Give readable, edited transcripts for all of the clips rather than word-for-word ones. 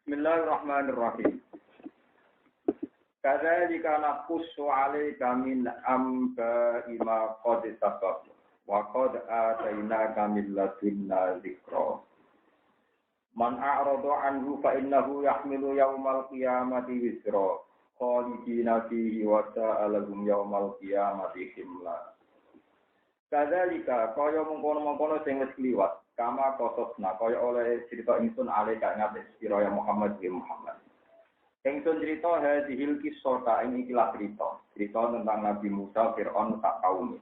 Bismillahirrahmanirrahim. Kadzalika naqussu 'alaika min anba'i ma qad sabaq wa qad atainaka min ladunna dzikra. Man a'rada 'anhu fa innahu yahmilu yaumal qiyamati wizra khalidina fihi wa sa'alahum yaumal qiyamati himla. Kadzalika kaya mengkono-mengkono sing wis kliwat kama kososna kaya oleh cerita ingsun 'alaika ngates sira ya Muhammad bin Muhammad. Ingsun cerita hadhil kisah ing ikilah cerita tentang Nabi Musa Fir'aun sak kaum.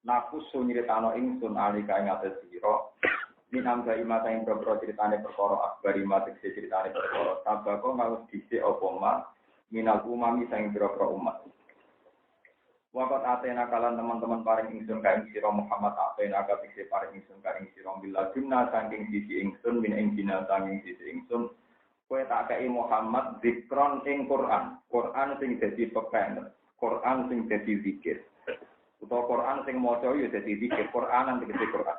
Nakus nyritano ingsun 'alaika ngates sira minam ga imata ing boro critane perkara akbari mate critane perkara sabako ngalus dhisik apa ma minal umami sang boro umat. Wakat atena kalan teman-teman paring ingsun kaing sira Muhammad atena kapikse paring ingsun kaing sira billah jumna saking sisi ingsun min ing dina saking sisi ingsun kowe tak kei Muhammad zikron ing Quran sing dadi pepen Quran sing dadi zikir utawa Quran sing maca ya dadi zikir Quranan tegese Quran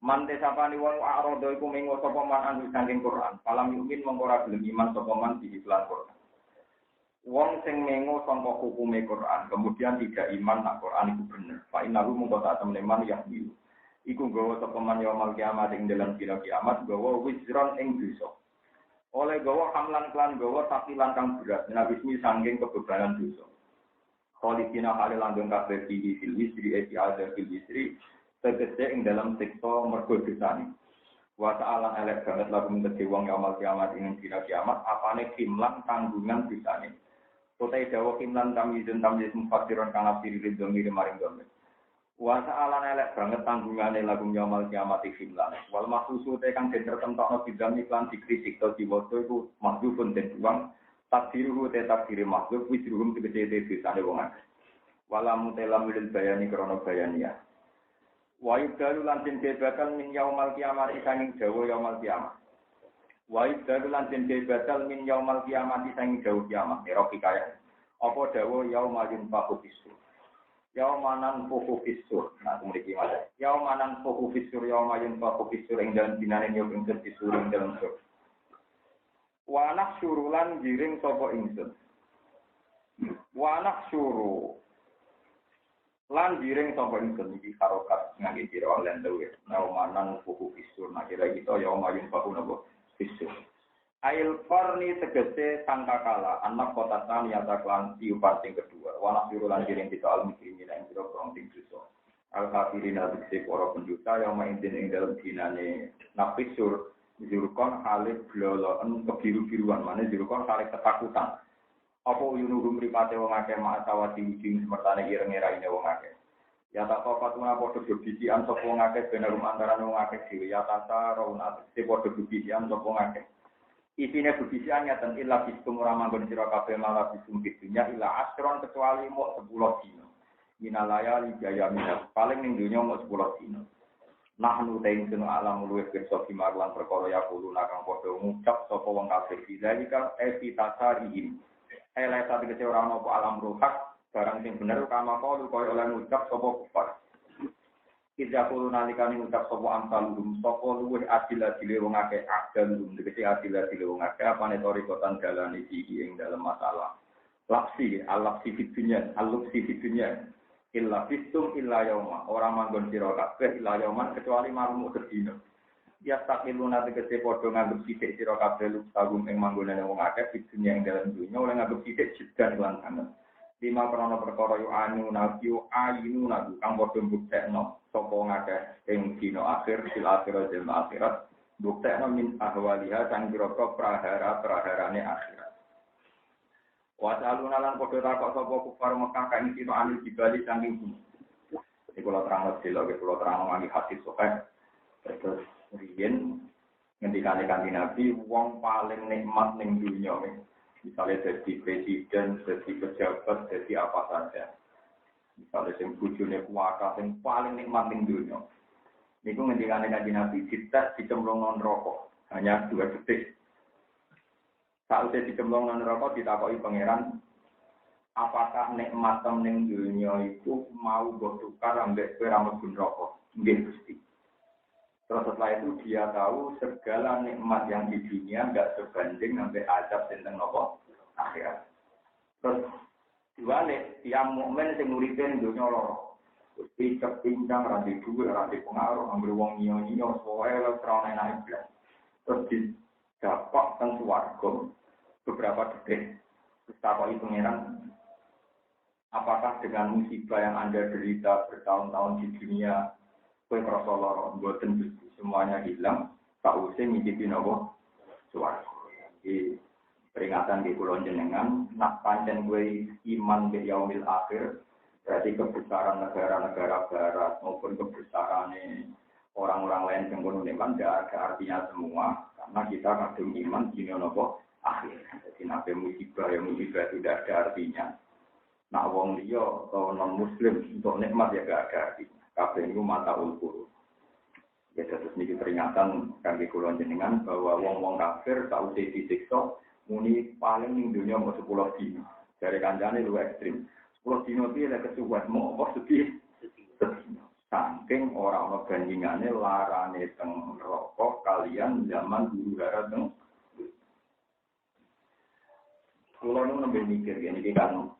mante sapani wong arodo iku mengo sapa man anu saking Quran palam yumin mongko ora gelem iman sapa man di iklan Quran. Wong sing mengo sangka hukume Quran, kemudian tidak iman nak Quran itu bener. Fa innahu mungko tak temen-temen yahdi. Iku nggawa sapa man yaumul kiamat ing dalam dina kiamat nggawa wizron ing dosa. Oleh nggawa hamlan klan nggawa takilan kang berat, nabismi sangking kebebanan dosa. Khalidina hale langgeng kabeh di fil wisri ada fil wisri tegese ing dalam siksa mergo dosane. Wa ta'ala elek banget lagu menjadi wong yaumul kiamat ing dina kiamat apane kimlan tanggungan dosane. Kotai dawa kimlan tamizun tamjiz mufassiron kang afiri ridho ngiri maring dombe. Wa ta'ala elek banget tanggungane lagu yaumul kiamat kimlan. Wal mahsusu te kang den tertentokno bidang iklan dikritik to diwaca iku mahdzufun den buang takdiruhu te takdiri mahdzuf wijruhum tegese desane wong akeh. Wala mutelam lil bayani krana bayaniya. Wa yudhalu lan den batal min yaumul kiamat sanging dawa yaumul kiamat. Wa yudhalu lan den batal min yaumul kiamat sanging dawa kiamat. Eroki kaya apa dawa yaumayun fahu fisur. Yaumanan fuhu fisur. Nah, mriki wae. Yaumanan fuhu fisur yaumayun fahu fisur ing dalem dinane yo ing fisur ing dalem sur. Wa nahsyurulan giring sapa ingsun. Wa nahsyuru lan giring sapa ingsun iki harokat ngangge kira lan dewe naumanan fuhu fisur nah kira kita ya mayun fahu napa fisur ail qarni tegese sangkakala anak kota saniyata klan tiupan sing kedua wana firu lan giring kita al-mukrimin ing pira prong sing dosa al-kafirin tegese para pendosa yang main ing dalem dinane nafisur zurkon halid bloloen kebiru-biruan mane zurkon halid ketakutan. Apa yunuhum ripate wong akeh ma'atawati ujing semertane ireng-irene wong akeh. Ya tak fatuna padha bibisian sapa wong akeh benerum antarané wong akeh dhewe ya tata rauna te padha bibisian sapa wong akeh. Isine bibisian nyatan illa bisum ora manggon sira kabeh malah bisum dunya illa asron kecuali mok 10 dina. Minalaya lijaya minal paling ning donya mok 10 dina. Nahnu ta'in sunu alam luwih pirsa bimarlan perkara ya kulo nakang padha ngucap sapa wong kafir iki evitasarihim. Elesa tegese ora ana apa alam ruhak barang sing bener kama kalu kaya oleh ngucap sapa kufar. Kita kulo nalikane ngucap sapa amsalum sapa luwih adil-adile wong akeh adil tegese adil-adile wong akeh apane torikotan dalane iki ing dalem masalah. Lapsi al-lapsi fitunya al-lapsi fitunya illa fistum illa yauma ora manggon sira kabeh illa yauman kecuali malam sedina. Ya takiluna tegese padha nganggep sithik sira kabeh lu sagum ing manggonane wong akeh di dunya ing dalem dunya oleh nganggep sithik jedhan lan sanget. Lima krana perkara yu anu nabiu ayinu nabi kang padha mbuktekno sapa ngakeh ing dina akhir fil akhirat dan akhirat mbuktekno min ahwaliha sang pira-pira prahara-praharane akhirat. Wa ta'aluna lan padha takok sapa kufar Mekah kang sira anu dibali saking bumi. Iki kula terang delok kula terang nganti hadis sahih. Terus riyen ngendikane kanthi Nabi wong paling nikmat ning dunya misalnya jadi presiden, jadi pejabat, jadi apa saja. Misalnya sing bojone kuwasa sing paling nikmat ning dunya. Niku ngendikane kanthi Nabi kita dicemplungno neraka hanya 2 detik. Saat dicemplungno neraka ditakoki pangeran apakah nikmat ning dunya itu mau mbok tukar ambek kowe ra mlebu neraka? Nggih Gusti. Terus setelah itu dia tahu segala nikmat yang di dunia enggak sebanding sampai azab tentang nopo akhirat. Terus diwalik yang mukmin sing uripe ning donya loro. Gusti kepincang ra di dhuwit, ra di pengaruh, anggere wong nyiyo-nyiyo soe lho ora enak blas. Terus didapat teng swarga beberapa detik. Terus takoki pangeran, apakah dengan musibah yang Anda derita bertahun-tahun di dunia kowe krasa lara mboten Gusti semuanya hilang tak usah ngicipi napa swarga. Iki peringatan di kula jenengan nak pancen kowe iman ke yaumil akhir berarti kebesaran negara-negara barat maupun kebesaran orang-orang lain yang kono iman tidak ada artinya semua karena kita kadung iman dina napa akhir. Jadi nabe musibah yang musibah tidak ada artinya. Nak wong liya atau non muslim untuk nikmat ya gak ada artinya. Kabeh niku mata ulkur. Ya terus niki peringatan kangge kula jenengan bahwa wong-wong kafir tak usah disiksa muni paling ning dunya mau 10 dino. Dari kancane luwih ekstrim. 10 dino iki lek kesuwen mau apa sedih. Saking ora ana bandingane larane teng neraka kalian zaman guru gara teng. Kula nu nembe mikir niki kan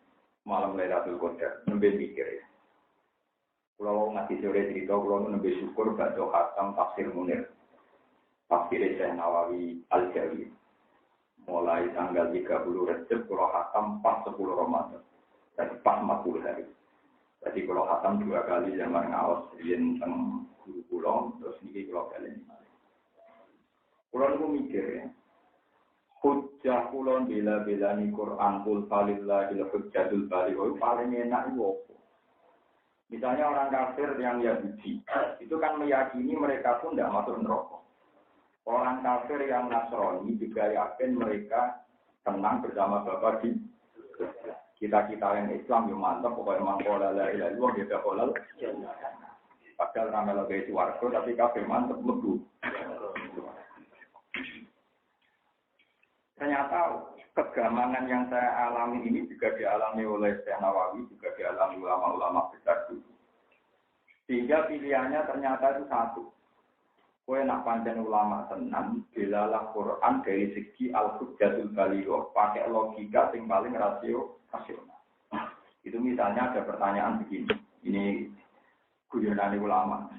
malam Lailatul Qadar nembe mikir ya. Kalau ngasih sore cerita, kalau lebih syukur baca khatam tafsir Munir, tafsir Syekh Nawawi Al-Jawi. Mulai tanggal 30 Rejab, kalau khatam pas 10 Ramadan, jadi pas 40 hari. Jadi kalau khatam 2 kali zaman ngawas, yang tentang guru pulau, terus ini kalau kalian. Kalau aku mikir ya, hujjah pulau bila-bila ni Quran kul falillahil hujjatul baligh paling enak itu. Misalnya orang kafir yang Yahudi, itu kan meyakini mereka pun tidak masuk neraka. Orang kafir yang Nasrani juga yakin mereka tenang bersama Bapa di kita yang Islam yang mantap, pokoknya mangkola la ilaha illallah dia kolal. Padahal ramai lebih suwargo, tapi kafir mantap lebu. Ternyata kegamangan yang saya alami ini juga dialami oleh Syekh Nawawi, juga dialami ulama-ulama besar dulu. Sehingga pilihannya ternyata itu satu. Kowe nak pancen ulama tenan, belalah Quran dari segi al-hujjatul baligh, pakai logika yang paling rasional. Itu misalnya ada pertanyaan begini, ini guyonan ulama.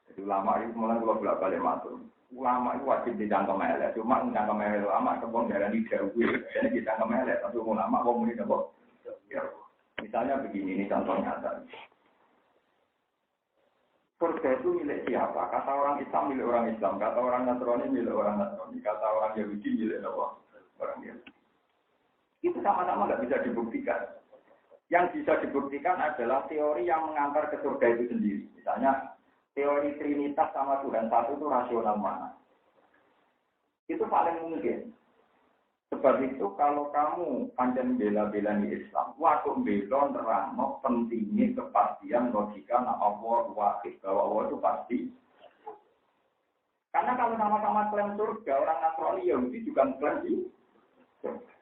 Jadi ulama itu mulai kalau bolak-balik matur. Ulama itu wajib dicangkem elek, cuma dicangkem elek ulama kebon darani dawuh. Jadi dicangkem elek tapi ulama wong muni apa? Misalnya begini, ini contoh nyata. Surga itu milik siapa? Kata orang Islam milik orang Islam, kata orang Nasrani milik orang Nasrani, kata orang Yahudi milik orang Yahudi. Itu sama-sama nggak bisa dibuktikan. Yang bisa dibuktikan adalah teori yang mengantar ke surga itu sendiri. Misalnya teori Trinitas sama Tuhan satu itu rasional mana? Itu paling mungkin. Sebab itu kalau kamu pancen bela-belani Islam, waktu bela nerangno pentingnya kepastian logika nak Allah wahid, bahwa Allah itu pasti. Karena kalau sama-sama klaim surga, orang Nasrani Yahudi juga klaim di surga.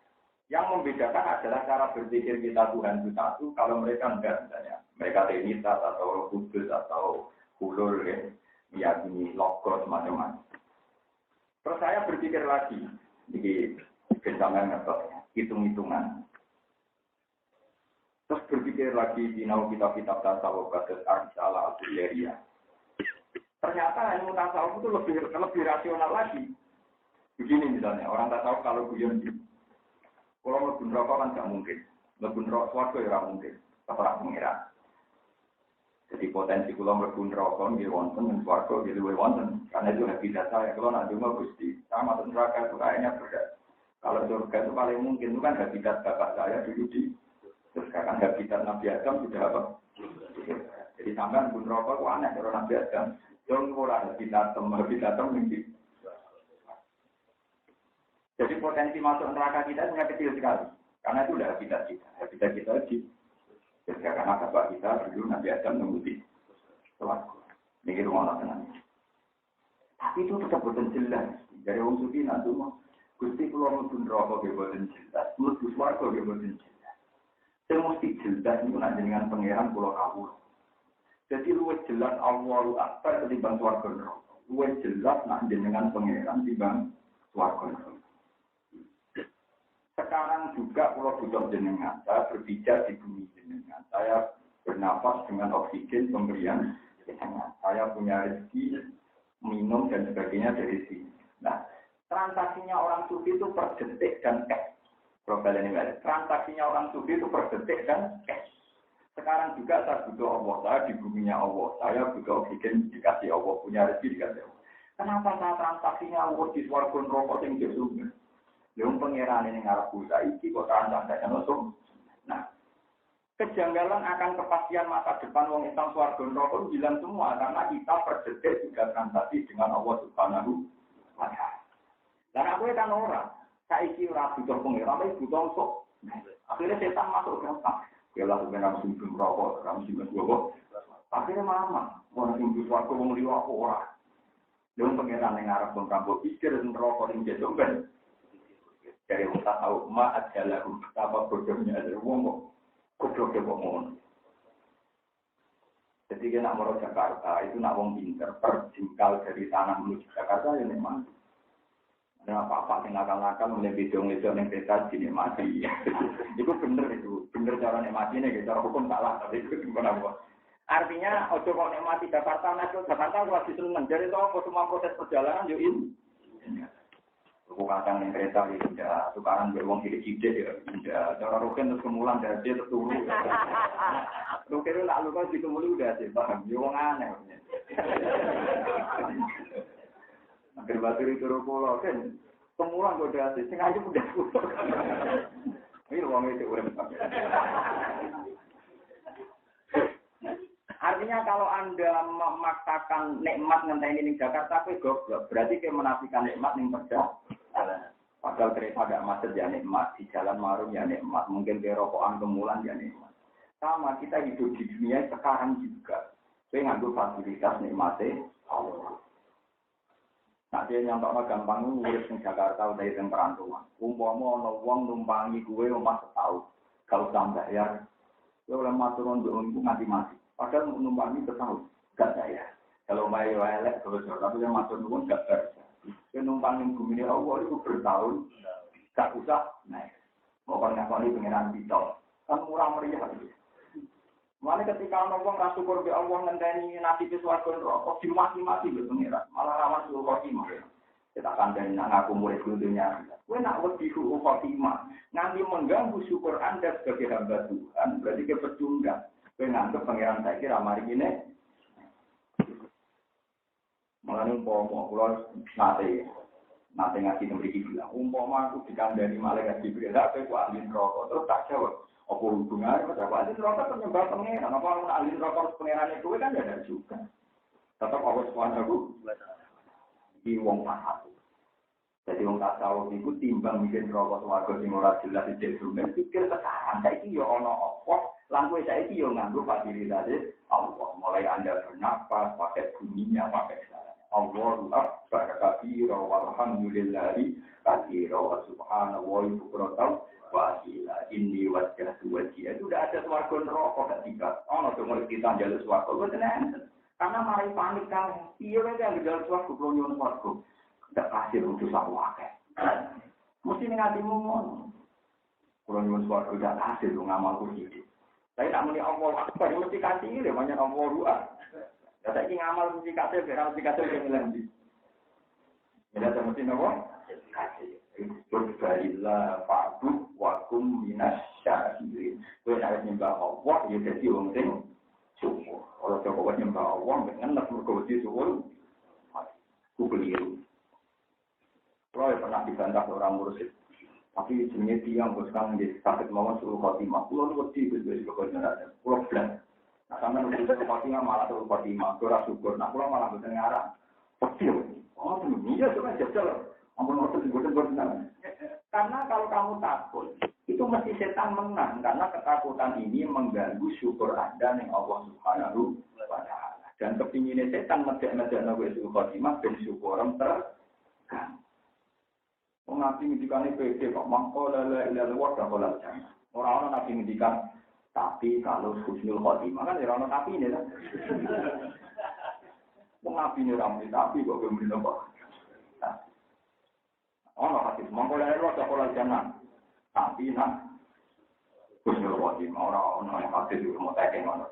Yang membedakan adalah cara berpikir kita Tuhan itu satu, kalau mereka enggak misalnya. Mereka Trinitas atau Kudus atau Hulul, meyakini logos macam-macam. Terus saya berpikir lagi, jadi bentangan metodenya, hitung-hitungan. Terus berpikir lagi di kitab-kitab tasawuf kasus Ar-Risalah Al-Bukhari. Ternyata ilmu tasawuf itu lebih rasional lagi. Begini misalnya, orang tasawuf kalau guyon di kalau mlebu neraka kan gak mungkin. Mlebu neraka swarga ya ora mungkin. Ora pengira. Jadi potensi kula mlebu neraka nggih wonten ing swarga nggih luwih wonten. Karena itu habitat saya. Kalau nak cuma Gusti, sama neraka itu kayaknya berat. Kalau surga itu paling mungkin itu kan habitat bapak saya dulu di surga kan habitat Nabi Adam sudah apa? Jadi sampean pun rokok itu aneh kalau Nabi Adam. Jangan kurang habitat mungkin. Jadi potensi masuk neraka kita hanya kecil sekali. Karena itu sudah habitat kita. Habitat kita di surga karena bapak kita dulu Nabi Adam menguti selaku. Ini rumah tenang. Tapi itu tetap betul jelas. Dari orang suci nanti Gusti kula mlebu neraka nggih boten jelas, mlebu swarga nggih boten jelas. Sing mesti jelas niku nek jenengan pangeran kula kawula. Jadi luwih jelas Allahu Akbar ketimbang swarga neraka. Luwih jelas nak jenengan pangeran timbang swarga. Sekarang juga kalau butuh jenengan, saya berpijak di bumi jenengan. Saya bernafas dengan oksigen pemberian jenengan. Saya punya rezeki, minum dan sebagainya dari sini. Nah, transaksinya orang sufi itu per detik dan cash. Transaksinya orang sufi itu per detik dan cash. Sekarang juga saya butuh Allah, saya di buminya Allah, saya butuh oksigen dikasih Allah, punya rezeki dikasih Allah. Kenapa saya transaksinya Allah di swarga neraka sing jauh? Yang pangeran ini ngarep saiki kok transaksinya langsung. Nah, kejanggalan akan kepastian masa depan wong Islam swarga neraka bilang semua karena kita per detik juga transaksi dengan Allah Subhanahu wa taala. Dan aku kan ora, saiki ora butuh pangeran, tapi butuh sok. Akhirnya setan masuk gampang. Ya lah sebenarnya musim rokok, musim gua. Akhirnya mama, orang sing suatu wong liya ora. Deung pangeran ning arep wong rambut pikir rokok ning jero ben. Dari wong tak tahu ma adalah betapa bodohnya ada wong kok ngono. Jadi nak mau Jakarta itu nak wong pinter perjingkal dari tanah menuju Jakarta ya memang. Ada apa-apa yang nakal-nakal mulai bidung-bidung yang kita dinikmati. Itu bener cara nikmatinya, cara hukum salah, tapi itu bukan apa. Artinya, ojo kok nikmati Jakarta, Jakarta lagi seneng. Jadi itu semua proses perjalanan yuk ini. Aku kadang yang kereta itu tidak, tukaran beruang hidup-hidup ya, tidak. Cara rukin terus kemulan dari dia terturu. Rukin itu lalu kan dikemuli udah sih, paham? Ya orang aneh. Agar batu itu pulau kan, kemulan gue udah sih, sengaja udah pulau. Ini uang itu udah. Artinya kalau Anda memaksakan nikmat ngenteni ning Jakarta kowe goblok, berarti kayak menafikan nikmat ning perjalanan. Padahal kereta agak macet ya nikmat, di jalan marum ya nikmat, mungkin ke rokokan kemulan ya nikmat. Sama kita hidup di dunia sekarang juga. Kowe nganggo fasilitas nikmate Allah. Nah, dia nyontokno gampang urip ning Jakarta utawa ing perantauan. Umpama ana wong numpangi kowe omah setahun, kalau usah bayar, kowe oleh matur nuwun nganti mati. Padahal numpangi setahun, gak bayar. Kalau bayar elek terus tapi yang matur nuwun gak bayar. Kowe numpangi bumi Allah itu bertahun, gak usah naik. Mau ngakoni pengenan pitok, kan murah meriah gitu. Mulai ketika orang rasa syukur be Allah ngenteni nasib swarga neraka dimati-mati be pengira. Malah rawan suul khotimah. Kita kandhani nak ngaku murid dunya. Kowe nak wedi suul khotimah, nganti mengganggu syukur Anda sebagai hamba Tuhan, berarti kepecundang. Kowe nganggep pangeran saiki ra mari ngene. Mulane umpama kula nate ngaji mriki bilang, umpama aku dikandhani malaikat Jibril, lha kowe ahli neraka terus tak jawab. Apa hubungannya? Kalau ahli neraka penyembah pengeran, apa orang ahli neraka pengeran itu kan ada juga. Tetap Allah Subhanahu di wong tak. Jadi wong tak tahu itu timbang bikin neraka swarga sing ora jelas di dunia. Pikir sekarang saiki yo ana apa? Lan kowe saiki yo nganggo fasilitas Allah. Mulai Anda bernapas, pakai bunyinya, pakai caranya. Allahu akbar kabira walhamdulillahi kabira wa subhanallahi bukratan wasilah ini wajah wajah itu udah ada swarga neraka ketika ono dong kita jalur swarga itu tenan karena mari panik kan iya kan jalur swarga belum nyuwun swarga ndak hasil untuk sawake mesti ning atimu ngono belum nyuwun swarga ndak hasil ngamal kudu tapi nak muni Allah akbar mesti kasih lho banyak Allah ruah ya saiki ngamal mesti kasih ora mesti kasih ngendi ya mesti nopo kasih Berbaliklah fa'bud wakum minas syakirin. Kowe nek nyembah Allah ya dadi wong sing syukur. Ora kok nyembah Allah ngenes mergo wedi syukur. Ku keliru. Kalau pernah dibantah orang mursyid. Tapi jenenge tiyang bos kang nggih sakit mawon suruh khotimah. Kulo wedi wis kok jenengan. Kulo blas. Nah sampeyan suruh khotimah malah suruh khotimah. Ora syukur. Nah kulo malah mboten ngarang. Wedi. Oh, iya cuma jajal. Karena kalau kamu takut, itu mesti setan menang. Karena ketakutan ini mengganggu syukur Anda yang Allah Subhanahu wa ta'ala. Dan kepinginnya setan medek-medek nabi syukur khotimah dan syukuran terganggu. Nabi ngendikan pede kok mangko la ilaha illallah jangan. Orang-orang nabi ngendikan tapi kalau husnul khotimah kan ora ono tapi ini kan. Wong nabi ini ramai tapi kok belum nopo. Ono hati mongko lha ora sekolah jaman. Tapi nak kusno wati ora ono yang hati di rumah tak ngono.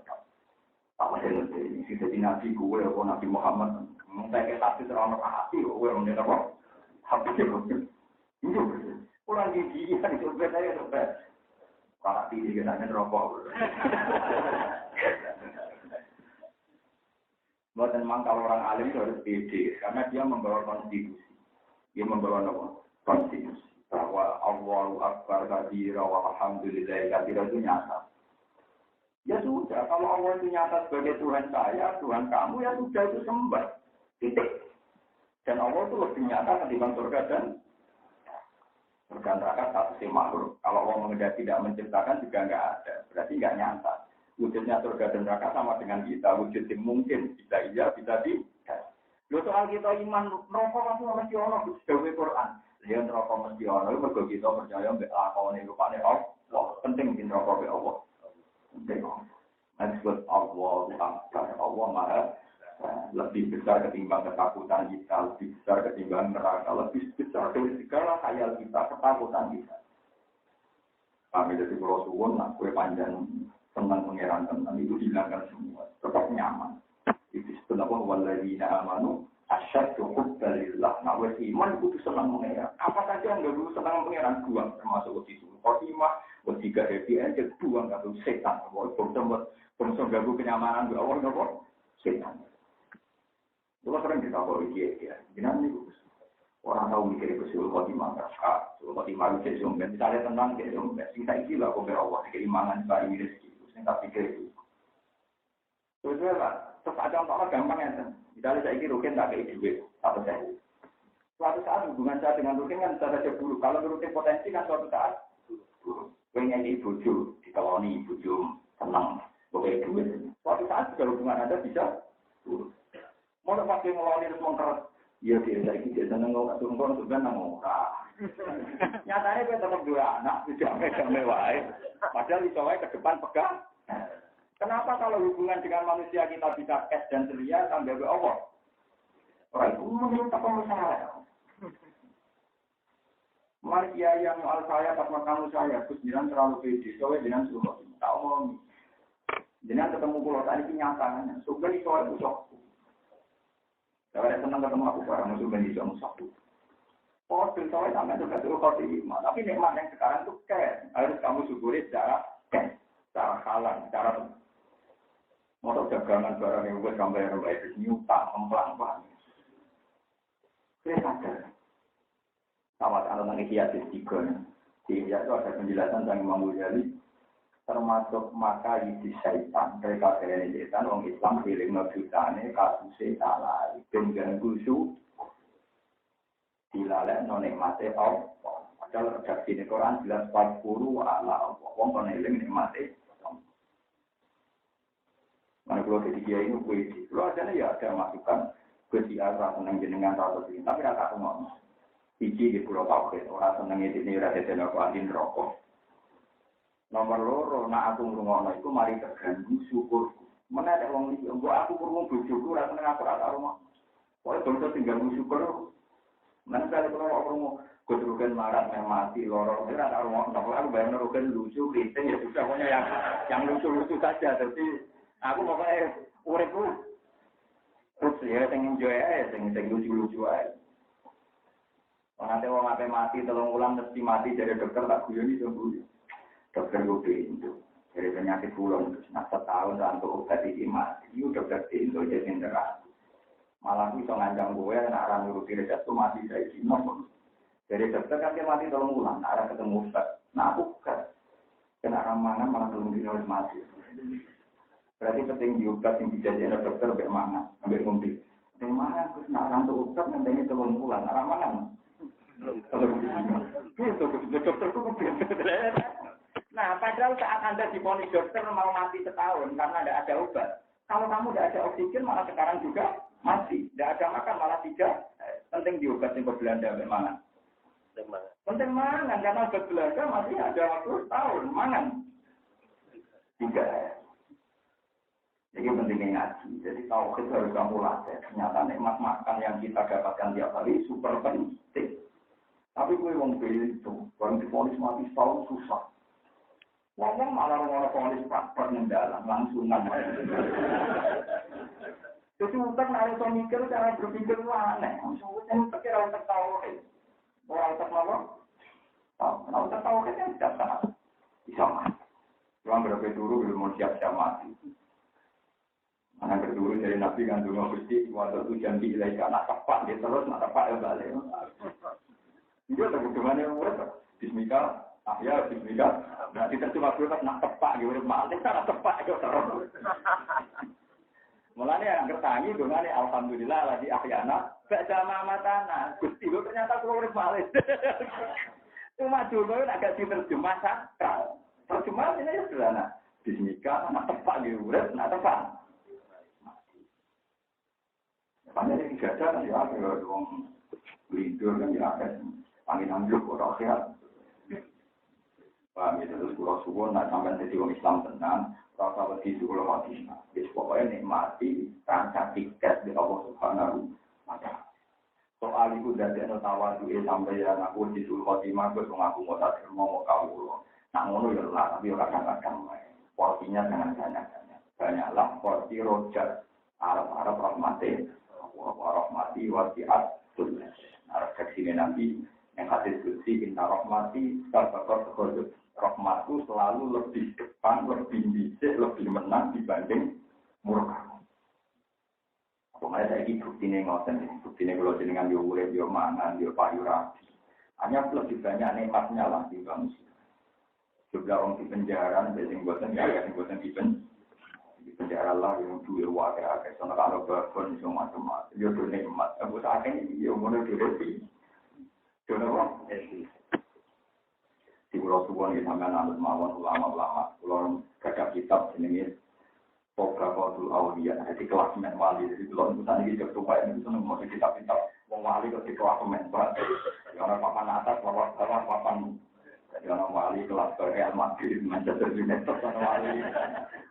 Apa sing iki nabi kuwe apa Nabi Muhammad mung tak hati ora ono hati kuwe ngene nopo. Hati kok. Itu orang gigi kan itu saya sampai para tinggi kita rokok. Bukan memang kalau orang alim itu harus pede karena dia membawa konstitusi. Dia membawa konstitusi bahwa Allahu Akbar kabira wa alhamdulillah kabira itu nyata. Ya sudah, kalau Allah itu nyata sebagai Tuhan saya, Tuhan kamu, ya sudah itu sembah. Titik. Dan Allah itu lebih nyata ketimbang surga dan neraka statusnya makhluk. Kalau Allah mengendaki tidak menciptakan juga nggak ada, berarti nggak nyata. Wujudnya surga dan neraka sama dengan kita, wujud yang mungkin bisa iya, bisa tidak. Lo soal kita iman neraka mesti ono di Quran. Dia neraka mesti ono, mergo kita percaya mbek lakone rupane Allah. Penting di neraka mbek Allah. Penting. Disebut Allahu Akbar, Allah Maha lebih besar ketimbang ketakutan kita, lebih besar ketimbang neraka, lebih besar dari segala khayal kita, ketakutan kita. Kami dari Pulau Suwon, kue panjang tentang pengeran tentang itu hilangkan semua, tetap nyaman. Itu sebenarnya waladina amanu asyaddu hubbalillah. Nah, iman itu senang mengeran. Apa saja yang gak dulu senang mengeran buang, termasuk itu. Khotimah, tiga happy end, buang atau setan. Bangsa gagu kenyamanan Allah nopo setan. Kalau sering kita bawa dia, jangan nih orang tahu mikir Sul Khotimah, Sul Khotimah itu sumber. Misalnya tentang dia sumber, singkat ini lah kau berawal keimanan bari rezeki, singkat pikir itu. Terus ada orang gampang ya, misalnya saya ini rutin tak kayak duit, apa saya. Suatu saat hubungan saya dengan rutin kan saya saja buruk. Kalau rutin potensi kan suatu saat pengen dibujuk, dikeloni, bujuk, tenang, boleh duit. Suatu saat juga hubungan Anda bisa buruk. Mau pakai ngeloni terus mengkeras, ya dia ini seneng nggak turun sebenarnya ngora. Nyatanya kita tetap dua anak, tidak mewah. Padahal di ke depan pegang. Kenapa kalau hubungan dengan manusia kita bisa es dan ceria sampai ke Allah? Orang itu meminta pengusaha. Mari yang soal saya pas kamu saya, terus jangan terlalu pede, soalnya jangan suruh tak omong. Jangan ketemu pulau tadi kenyataannya, sudah di soal busuk. Kalau ada senang ketemu aku barang musuh bani jamu satu. Oh, soalnya sampai juga suruh kau terima. Tapi nikmat yang sekarang tuh harus kamu syukuri secara halal, secara motor dagangan barang yang buat sampai yang baik nyutak, emplang-emplang. Saya sadar. Sama anak Ikhyatis 3. Di Ikhya itu ada penjelasan tentang Imam Ghazali termasuk maka isi syaitan dari kafir setan orang Islam pilih ngabutane kasusnya salah dan ganggu su dilalek nonikmate Allah. Padahal redaksi di Quran jelas 40 ala Allah. Wong kon eling nikmate. Mana kalau jadi dia ini kuisi. Kalau ada ya ada masukan kuisi arah senang jenengan atau ini, tapi rata semua. Iji di Pulau Tauhid orang senang itu ini rata senang kuatin rokok. Nomor loro, nak aku ngurungono itu mari terganggu syukur. Mana ada orang ini, aku ngurung bujuku, rasa senang aku rata rumah. Kalau bangsa tinggal syukur, mana kali kalau aku ngurung kedudukan marah yang mati lorong, rata rumah. Aku bayang nerukan lucu, kriting ya sudah, pokoknya yang lucu-lucu saja. Jadi aku pokoknya uripku terus ya, yang enjoy aja, yang lucu-lucu aja. Nanti orang apa mati, telung ulang mesti mati dari dokter tak guyoni sembuh. Dokter gue pintu dari penyakit pulang terus setahun untuk obat ini mati. Itu dokter pintu jadi neraka. Malah bisa ngancam gue nak orang nuruti resep tuh mati dari sini. Dari dokter kan dia mati telung ulang, arah ketemu ustad. Nah aku kan kena ramangan malah telung dino mati. Berarti penting diobat yang dijadikan dokter bermangan, ambil ngombe. Bermangan terus nak orang tuh ustad nantinya telung ulang, ramangan. Nah, padahal saat Anda diponis dokter mau mati setahun karena tidak ada obat. Kalau kamu tidak ada oksigen, malah sekarang juga mati. Tidak ada makan, malah tidak. Penting diobat yang Belanda bermangan. Penting mangan, karena obat Belanda masih ada waktu tahun. Mangan. 3. Ini pentingnya ngaji. Jadi tauhid itu harus kamu latih. Ternyata nikmat makan yang kita dapatkan tiap hari super penting. Tapi gue wong itu, orang diponis mati setahun susah. Ngomong malah orang ponis praktek mendalam langsungan. Jadi utak nari so mikir cara berpikir itu aneh. Maksudnya pikir orang tertauhid. Orang tertauhid. Orang tertauhid kan tidak sangat bisa mati. Orang berapa dulu belum mau siap-siap mati. Mana kedua dari Nabi kan dulu Gusti waktu itu janji ilaika nak tepat dia terus nak tepat ya balik. Dia tak bagaimana urut Bismillah ya Bismillah. Nanti tercuma urut nak tepat gitu mati cara tepat itu terus. Mulanya yang bertani dengan alhamdulillah lagi ahyana baca mamatana Gusti lo ternyata keluar balik. Cuma dulu agak diterjemah sakral. Terjemah ini sederhana. Bismillah nak tepat gitu urut nak tepat. Hanya yang dijaga kan ya, kalau orang lindur kan ya, angin ambil orang sehat. Paham ya, terus kalau subuh nak sampai jadi orang Islam tenang, rasa lebih subuh mati. Jadi pokoknya nikmati rancang tiket di Allah Subhanahu wa Ta'ala. Soal itu dari notawar itu sampai yang aku di subuh khotimah, gue mengaku mau tak mau kamu. Nak ngono ya lah, tapi orang kadang-kadang porsinya jangan banyak-banyak. Banyaklah porsi rojar, Arab rahmati. Rahmati wasiat sunnah. Refleksi Nabi yang hadis kursi inna rahmati sabaqat khulud. Rahmatku selalu lebih depan, lebih bisik, lebih menang dibanding murka. Pokoknya saya ini buktinya ngoten, buktinya kalau jenengan yo urip yo mangan yo payu rapi. Hanya lebih banyak nikmatnya lah di bangsa. Jumlah orang di penjara, biasanya buatan ya, yang buatan di penjara lah yang dua wakil-wakil, soalnya kalau berpun semua macam-macam, ya itu nikmat. Aku saat ini, ya mulai direti. Kenapa? Di Pulau Suwon, ya sampai nanti mawon ulama-ulama, pulau gagap kitab, ini Sobrakotul Aulia, jadi kelasmen wali, jadi pulau itu tadi kita coba ini, itu nunggu kitab-kitab, wong wali ke kelasmen, ya orang papan atas, papan jadi orang wali kelas ke Real Madrid, Manchester United, orang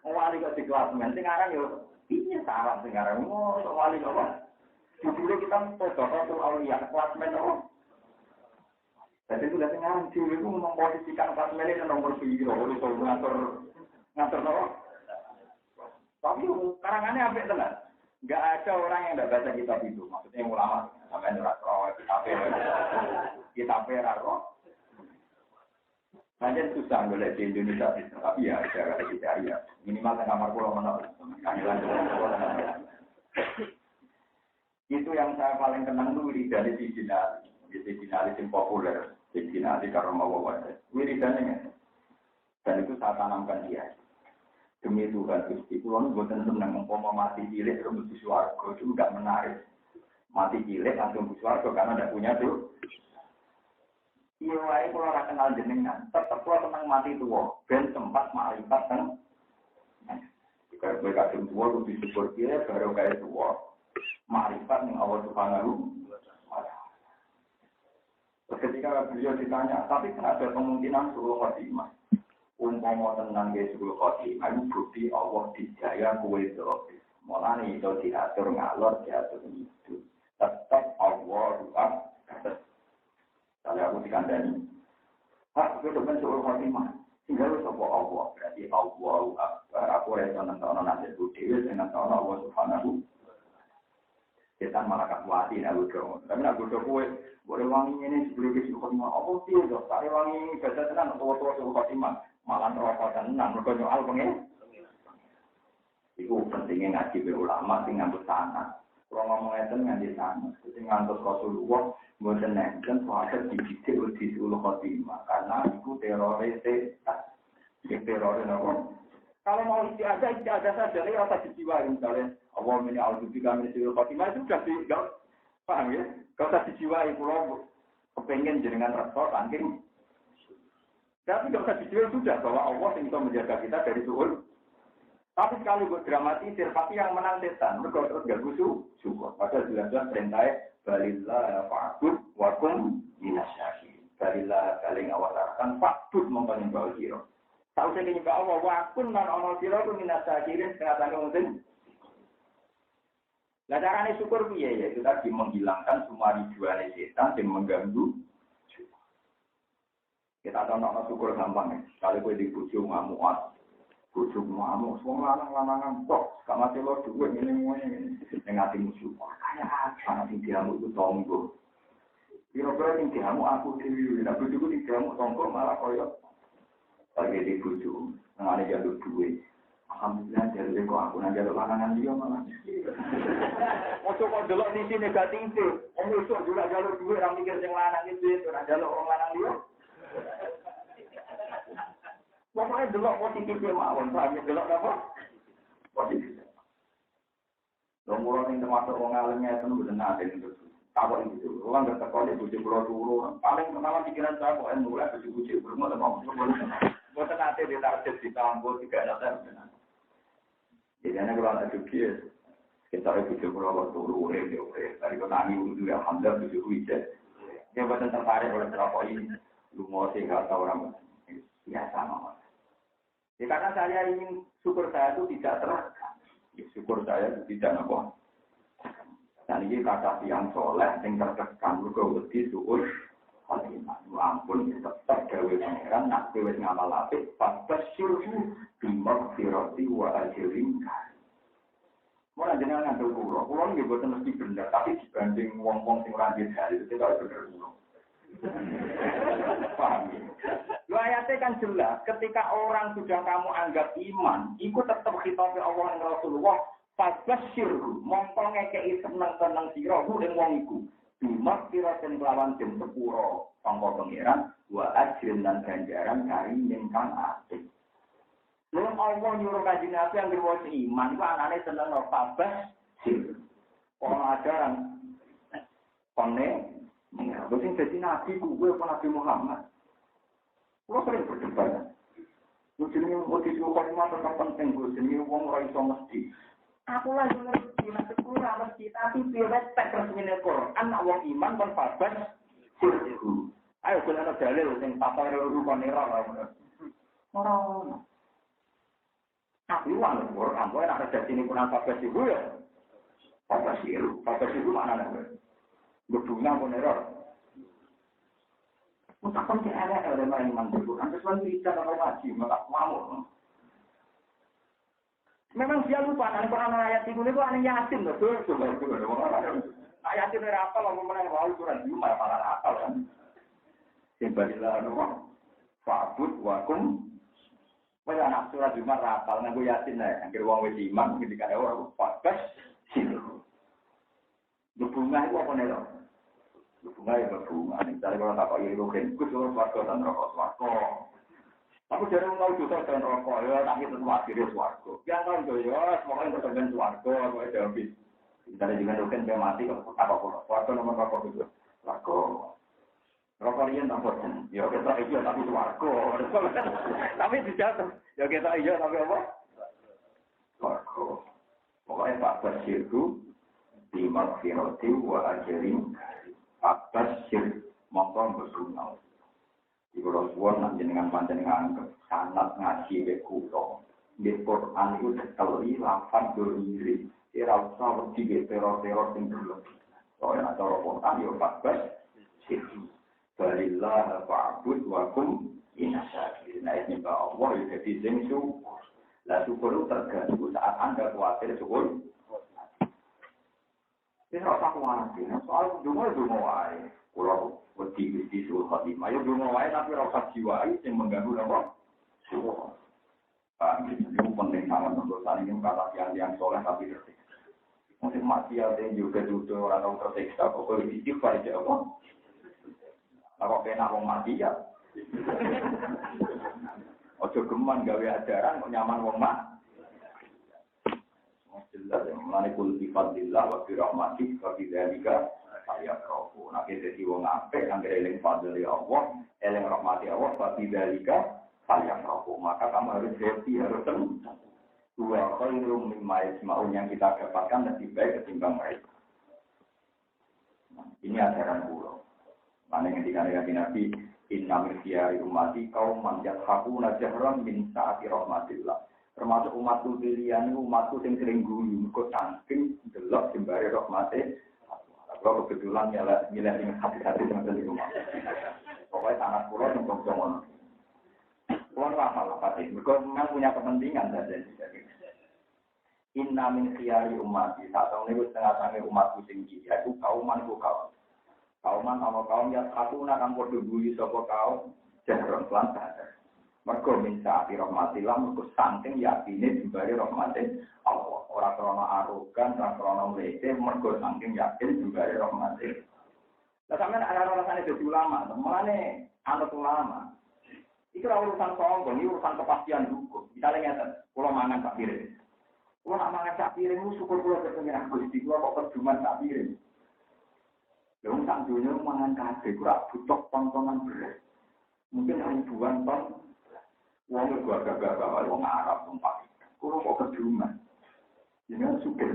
wali ke kelas men. Sekarang yo, ini sarap sekarang. Oh, wali apa? Dulu kita Sobrakotul Aulia, kelas men apa? Jadi sudah sekarang dulu itu memposisikan kelas men ini nomor 0, itu ngatur apa? Tapi karangannya apik tenan. Enggak ada orang yang tidak baca kitab itu. Maksudnya ulama sampai nurak roh kitab roh. Banyak susah boleh di Indonesia, tapi ya cara kita ya minimal kamar pulau menol. Itu yang saya paling kenang tuh wiridan di Jinali, yang populer, di Jinali karena mau wajar. Wiridannya, dan itu saya tanamkan dia. Demi Tuhan Gusti, pulau nu bukan senang umpama mati cilik terus di swarga itu tidak menarik. Mati cilik langsung di swarga karena tidak punya tuh. Iya, kalau orang kenal jenengan, tetap kalau tentang mati tua, ben tempat makrifat kan. Jika mereka tua, lebih syukur dia baru kayak tua, makrifat yang Allah Subhanahu wa Ta'ala. Ketika beliau ditanya, tapi kan ada kemungkinan suruh khotimah. Umpama tenang dia suruh khotimah, itu bukti Allah dijaya kue itu. Malah itu diatur ngalor, diatur itu. Tetap Allah ruang kalau aku dikandani, Pak, itu kan suruh khotimah. Tinggal sopo Allah, berarti Allah Akbar. Aku rasa nonton nasib budi, dengan nonton Allah Subhanahu. Kita malah kakuati nak bodoh. Tapi nak bodoh kue, boleh wangi ini sebelum kita suruh khotimah. Allah sih, dok. Tapi wangi baca tenan, tua-tua suruh khotimah. Malah rokok tenan, mereka nyoal pengen. Itu pentingnya ngaji be ulama, tinggal bersana. Kalau ngomongnya itu nganti sana, itu ngantos Rasulullah, bukan nenten soalnya dididik di Sulul Khotimah, karena itu teroris teroris apa? Kalau mau istiadah saja, ini rasa dijiwai misalnya, Allah ini al-Jubika min Sulul Khotimah itu sudah tidak paham ya? Kalau tak dijiwai, kalau kepengen jenengan resor, angking. Tapi tidak usah dijiwai sudah, bahwa Allah yang bisa menjaga kita dari Sulul. Tapi sekali buat dramatisir, tapi yang menang setan. Mereka terus gak syukur. Padahal jelas-jelas perintahnya, balillah fa'bud wakum minasyakin. Balillah saling awasarkan, fa'bud mempenyembah kira. Sausé nyembah Allah wa kun lan ana sira ku minasakirin setengah mungkin. Lah carane syukur piye ya itu tadi menghilangkan semua ribuan setan yang mengganggu. Kita tahu nama syukur gampang ya. Kalau kowe di bojo ngamukan, bojo ngamuk, semua lanang-lanangan kok, gak mati lo duit ngene-ngene. Ning atimu syukur. Kayak apa sing diamuk itu tonggo. Kira-kira sing diamuk aku dhewe, nek bojoku sing diamuk tonggo malah koyo lagi di bojo, ngene jalur duit. Alhamdulillah dari kok aku nang jalur lanangan dia malah. Ojo kok delok sisi negatif. Wong iso juga jalur duit ra mikir sing lanang iki, ora jalur wong lanang dia. Pokoknya delok positifnya mawon, paham delok apa? Positif. Lomoro sing termasuk wong alimnya itu mboten nate itu. Apa itu? Wong nggak tekoni bojo kula turu, paling pertama pikiran saya kok mulai bojo-bojo bermo apa. Mboten nate ditarget di kampus juga ada. Jadi ana kula ada pikir kita bojo kula turu dari kota ani udah alhamdulillah bojo kuwi. Dia boten tertarik oleh rokok ini. Lumur sehingga orang biasa mawon. Ya karena saya ingin syukur saya itu tidak terekam. Ya, syukur saya itu tidak apa. Dan ini kata yang soleh yang tertekan juga wedi syukur. Khotimah, ampun tetap gawe pangeran nak gawe ngamal apik pas syukur di maghfirati wa ajrin. Mau jenengan ngandel kula. Kula nggih boten mesti bener, tapi dibanding wong-wong sing ora ngerti hal itu tidak bener kula. Paham ya? Lu ayatnya kan jelas, ketika orang sudah kamu anggap iman, itu tetap khitobnya Allah dan Rasulullah, fabasyirhu, mongko ngekei seneng-seneng sirahu dan wong iku. Bimak kirasen kelawan tim sepuro, pangko pengiran, wa ajrin dan ganjaran karim yang kan asik. Lalu Allah nyuruh kajian Nabi yang berwajib iman, itu anaknya seneng fabasyirhu. Orang ajaran, konne, terus yang jadi Nabi gue apa Nabi Muhammad? Lo sering berdebat. Lo jenis motif kalimat tentang penting gue jenis wong ora iso mesti. Aku lagi ngerti maksud kurang mesti tapi piwet tak resmine Quran wong iman kon fabas sirhu. Ayo kula ana dalil sing papar rukun ora. Ora. Tapi wong Quran kowe nek ada sini Quran fabas sirhu ya. Fabas sirhu maknane. Berdunga pun error. Mutakan ke area oleh main mandiri. Anda selalu bisa kalau wajib, maka mau. Memang dia lupa. Nanti Quran ayat itu aneh yasin. Betul. Ayat itu apa? Lalu mana mau Quran cuma malah apa kan? Sebalilah doang. Fa'bud wakum. Pada anak surat Jumat rapal. Nanti yasin lah. Akhir uang wesiman. Ketika ada orang fabas. Silu. Bunga itu apa nih? Bunga ya berbunga. Misalnya kalau tak pakai roken, gue suruh swargo dan rokok. Aku jarang tahu juga dan rokok ya, tapi tentu akhirnya swargo. Yang tahu juga ya, semuanya tergantung swargo, aku ada habis. Misalnya juga roken dia mati, apa swargo nomor rokok itu swargo. Rokok ini tak bosan. Ya kita iya tapi swargo. Tapi dijatuh. Ya kita iya tapi apa? Swargo. Pokoknya Pak Basir itu di maghfirati wa ajrin abasyir mongko berguna. Di Rasulullah nanti dengan panjenengan sanad ngaji ke kula. Di Quran itu sekali lafaz diri. Ora usah wedi teror-teror sing berlebih. Soalnya cara Quran yo abasyir. Balillah fa'bud wa kum inasyakirin. Nah ini Allah itu jadi sing syukur. Lah syukur itu tergantung saat Anda khawatir syukur. Ini rasa khawatir, soal dungo wae. Kalau wedi suul khotimah, ya dungo wae tapi rasa jiwa yang mengganggu apa? Syukur. Ini penting sangat untuk saling kata yang soleh tapi tersiksa. Mungkin mati ada yang juga duduk orang tersiksa, pokoknya istighfar aja apa? Kalau kena orang mati ya. Ojo geman gawe ajaran, nyaman wong mak. Jelas yang menaikul sifat-illah wa birahmati wa bidzalika falyafrahu. Nek dadi wong apik nang eling fadl Allah, eling rahmati Allah wa bidzalika falyafrahu. Maka kamu harus happy, harus senang. Wa khairum mimma yasma'un yang kita dapatkan lebih baik ketimbang mereka. Ini ajaran kula. Mana ketika Nabi Inna min khiyari ummati qauman yakhafuna jahran min sa'ati rahmatillah. Termasuk umatku pilihan umatku sing sering guyu kok saking delok jembare rahmate. Kalau kebetulan milih ing hati-hati ngoten niku. Pokoknya sangat kula nembong-nembong. Kula hafal apa sih? Mergo memang punya kepentingan saja. Inna min khiyari ummati saat ini setengah-setengah umatku sing iki yaiku kauman ku kaum. Kauman ana kaum yang katuna kang padha guyu sapa kaum jahron lan sadar. Mergo minta rahmatillah mergo saking yakine jembare rahmate Allah. Ora krana arogan, ora krana mlete, mergo saking yakin jembare rahmate. Lah sampeyan ana rasane dadi ulama, mulane anut ulama. Iki ora urusan sombong, iki urusan kepastian hukum. Misale ngeten, kula mangan sak piring. Kula nak mangan sak piring syukur kula kepengen Gusti kula kok perjuman sak piring. Lha wong sak donya mangan kabeh ora butuh tontonan beras. Mungkin ribuan ton. Wong gagah-gagah wong Arab tempat. Kula kok perjuman. Ini syukur.